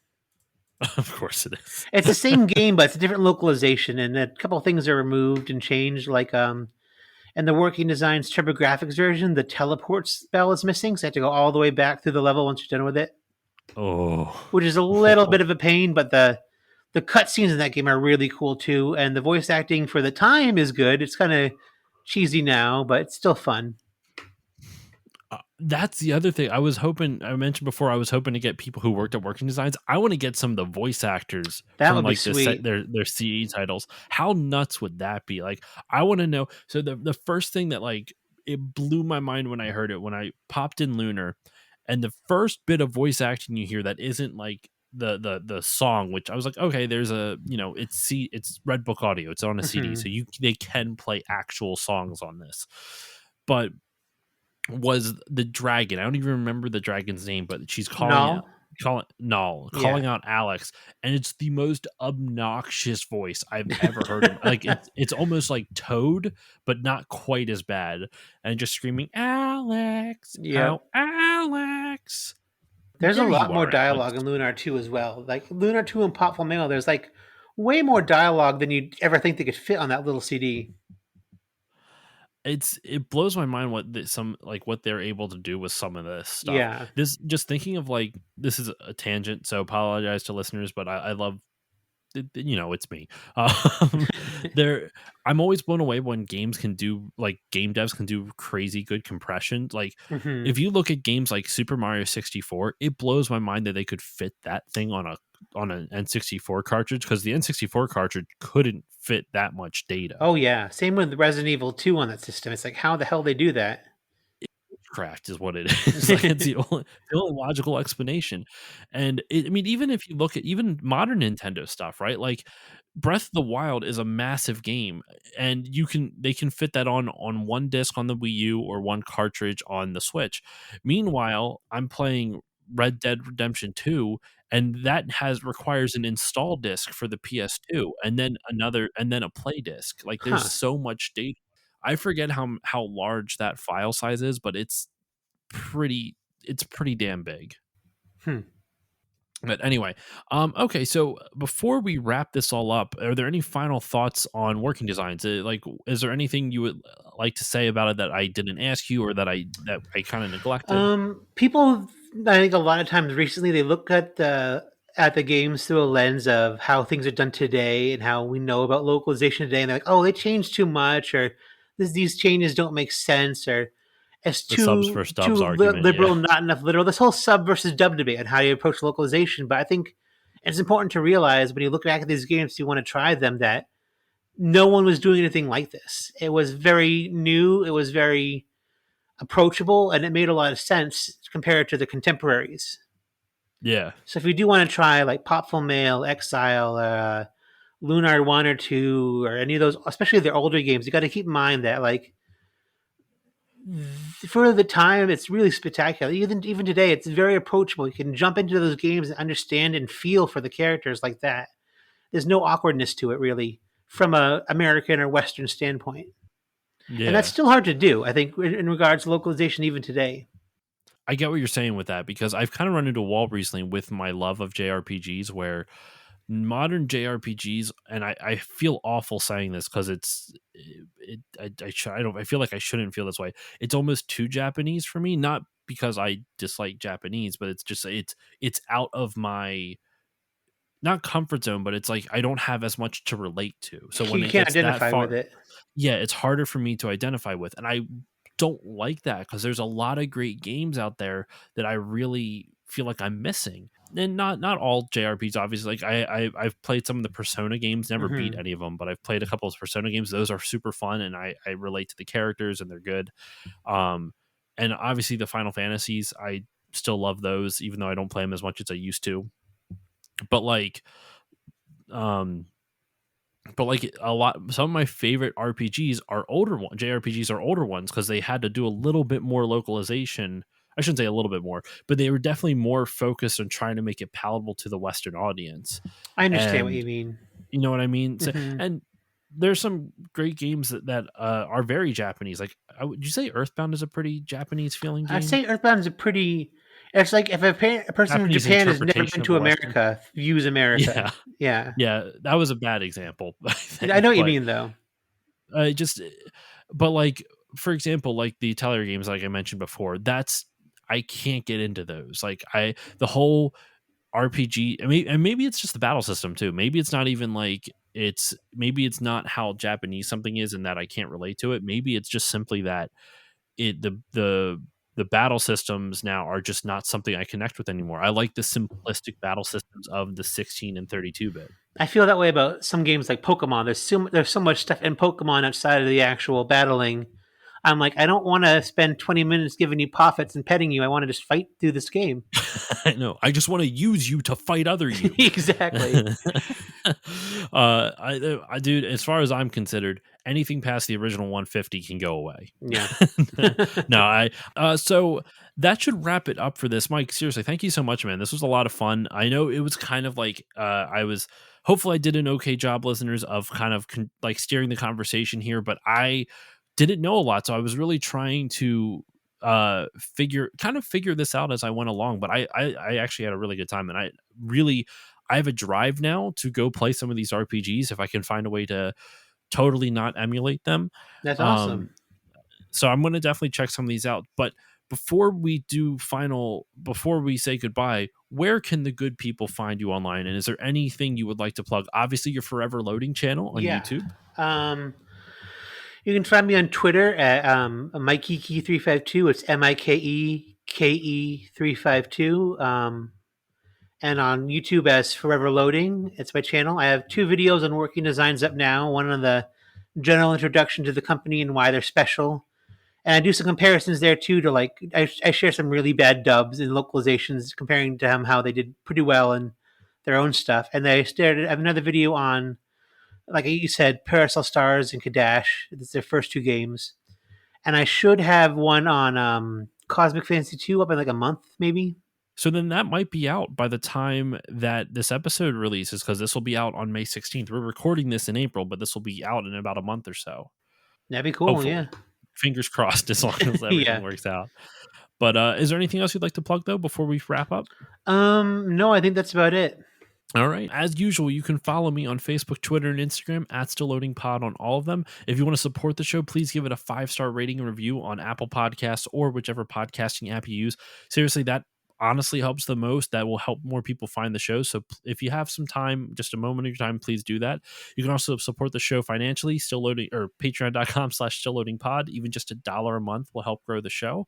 Of course it is. It's the same game, but it's a different localization, and a couple of things are removed and changed. Like in the Working Designs TurboGrafx version, the teleport spell is missing, so you have to go all the way back through the level once you're done with it, Oh. which is a little bit of a pain. But the cutscenes in that game are really cool too, and the voice acting for the time is good. It's kind of cheesy now, but it's still fun. That's the other thing. I mentioned before I was hoping to get people who worked at Working Designs. I want to get some of the voice actors That from would be like sweet. their CE titles. How nuts would that be? Like I want to know. So the first thing that like it blew my mind when I heard it when I popped in Lunar, and the first bit of voice acting you hear that isn't like the song, which I was like, okay, there's a it's Red Book Audio, it's on a CD, Hmm. so they can play actual songs on this, but was the dragon. I don't even remember the dragon's name, but she's No, calling yeah. out Alex, and it's the most obnoxious voice I've ever heard. Like it's almost like Toad, but not quite as bad, and just screaming, "Alex, Yep. oh Alex, There's a there lot you more are, dialogue Alex." in Lunar 2 as well. Like Lunar 2 and Popful Mail, there's like way more dialogue than you'd ever think they could fit on that little CD. It blows my mind what some like what they're able to do with some of this stuff. Yeah. This just thinking of like this is a tangent, so apologize to listeners, but I love it's me. Um, there, I'm always blown away when games can do like game devs can do crazy good compression. Like Hmm. if you look at games like Super Mario 64, it blows my mind that they could fit that thing on an N64 cartridge because the N64 cartridge couldn't fit that much data. Oh yeah. Same with Resident Evil 2 on that system. It's like how the hell they do that? Cracked is what it is. Like it's the only logical explanation. And I mean, even if you look at even modern Nintendo stuff, right? Like Breath of the Wild is a massive game, and they can fit that on one disc on the Wii U or one cartridge on the Switch. Meanwhile, I'm playing Red Dead Redemption 2, and that has requires an install disc for the PS2 and then another and then a play disc. Like there's Huh. so much data. I forget how large that file size is, but pretty it's pretty damn big. Hmm. But anyway, okay. So before we wrap this all up, are there any final thoughts on working designs? Like, is there anything you would like to say about it that I didn't ask you, or that I kind of neglected? People, I think a lot of times recently they look at the games through a lens of how things are done today and how we know about localization today, and they're like, oh, they changed too much, or these changes don't make sense, or it's The subs for too stubs argument, yeah. liberal, not enough literal. This whole sub versus dub debate and how you approach localization. But I think it's important to realize when you look back at these games, you want to try them that no one was doing anything like this. It was very new. It was very approachable, and it made a lot of sense compared to the contemporaries. Yeah. So if you do want to try like Popful Mail, Exile, Lunar 1 or 2, or any of those, especially their older games, you got to keep in mind that like for the time, it's really spectacular. Even today, it's very approachable. You can jump into those games and understand and feel for the characters like that. There's no awkwardness to it really from a American or Western standpoint, and that's Yeah. still hard to do. I think in regards to localization even today. I get what you're saying with that because I've kind of run into a wall recently with my love of JRPGs where modern JRPGs, and I feel awful saying this because I feel like I shouldn't feel this way. It's almost too Japanese for me, not because I dislike Japanese, but it's just it's out of my not comfort zone, but it's like I don't have as much to relate to. So when You it can't gets that identify with far, it. yeah, it's harder for me to identify with. And I don't like that because there's a lot of great games out there that I really feel like I'm missing. And not all JRPGs, obviously. Like I've played some of the Persona games, never beat Hmm. any of them, but I've played a couple of Persona games. Those are super fun, and I relate to the characters, and they're good. Um, and obviously the Final Fantasies, I still love those, even though I don't play them as much as I used to. But um, a lot, some of my favorite RPGs are older ones. JRPGs are older ones because they had to do a little bit more localization. I shouldn't say a little bit more, but they were definitely more focused on trying to make it palatable to the Western audience. I understand what And you mean. you know what I mean? So, Hmm. and there's some great games that are very Japanese. Like, would you say Earthbound is a pretty Japanese feeling I'd game? say Earthbound is a pretty. It's like if a person from Japanese Japan has never interpretation been of to a Western. America, views America. Yeah, Yeah, yeah, that was a bad example, I I know think, what you but mean though. just but like for example, like the Teller games, like I mentioned before, that's I can't get into those. Like I the whole RPG. I mean, and maybe it's just the battle system too. Maybe it's not even like maybe it's not how Japanese something is, and that I can't relate to it. Maybe it's just simply that it the battle systems now are just not something I connect with anymore. I like the simplistic battle systems of the 16 and 32 bit. I feel that way about some games like Pokemon. There's so much stuff in Pokemon outside of the actual battling. I'm like, I don't want to spend 20 minutes giving you poffets and petting you. I want to just fight through this game. I know. I just want to use you to fight other you. Exactly. Dude, as far as I'm considered, anything past the original 150 can go away. Yeah. No, so that should wrap it up for this, Mike. Seriously, thank you so much, man. This was a lot of fun. I know it was kind of like hopefully I did an okay job, listeners, of kind of like steering the conversation here, but I didn't know a lot, so I was really trying to figure this out as I went along. But I actually had a really good time, and I have a drive now to go play some of these RPGs if I can find a way to totally not emulate them. That's awesome. Um, so I'm going to definitely check some of these out. But before we say goodbye, where can the good people find you online? And is there anything you would like to plug? Obviously, your Forever Loading channel on Yeah. YouTube. Um, you can find me on Twitter at MikeKey352. It's MikeKE352. And on YouTube as Forever Loading. It's my channel. I have two videos on working designs up now. One on the general introduction to the company and why they're special. And I do some comparisons there too to like I share some really bad dubs and localizations comparing to how they did pretty well in their own stuff. And I have another video on like you said, Parasol Stars and Kadash. It's their first two games. And I should have one on Cosmic Fantasy 2 up in like a month, maybe. So then that might be out by the time that this episode releases, because this will be out on May 16th. We're recording this in April, but this will be out in about a month or so. That'd be cool, yeah. Hopefully. Fingers crossed as long as everything Yeah. works out. But is there anything else you'd like to plug though before we wrap up? No, I think that's about it. All right. As usual, you can follow me on Facebook, Twitter, and Instagram at Still Loading Pod on all of them. If you want to support the show, please give it a 5-star rating and review on Apple Podcasts or whichever podcasting app you use. Seriously, that honestly helps the most. That will help more people find the show. So if you have some time, just a moment of your time, please do that. You can also support the show financially, still loading or patreon.com/still loading pod. Even just $1 a month will help grow the show.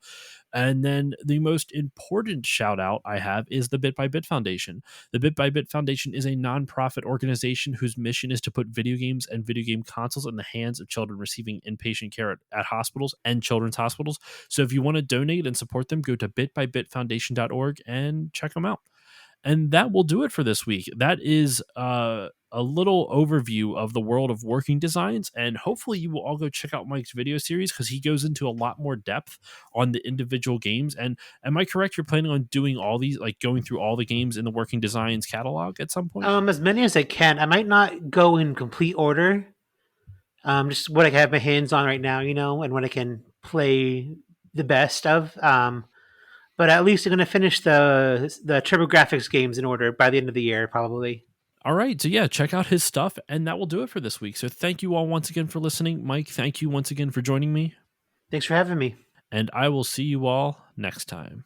And then the most important shout out I have is the Bit by Bit Foundation. The Bit by Bit Foundation is a nonprofit organization whose mission is to put video games and video game consoles in the hands of children receiving inpatient care at hospitals and children's hospitals. So if you want to donate and support them, go to bitbybitfoundation.org and check them out. And that will do it for this week. That is a little overview of the world of working designs. And hopefully, you will all go check out Mike's video series because he goes into a lot more depth on the individual games. And am I correct? You're planning on doing all these, like going through all the games in the working designs catalog at some point? As many as I can. I might not go in complete order. Just what I have my hands on right now, and what I can play the best of. But at least I'm going to finish the TurboGrafx games in order by the end of the year, probably. All right. So, yeah, check out his stuff. And that will do it for this week. So, thank you all once again for listening. Mike, thank you once again for joining me. Thanks for having me. And I will see you all next time.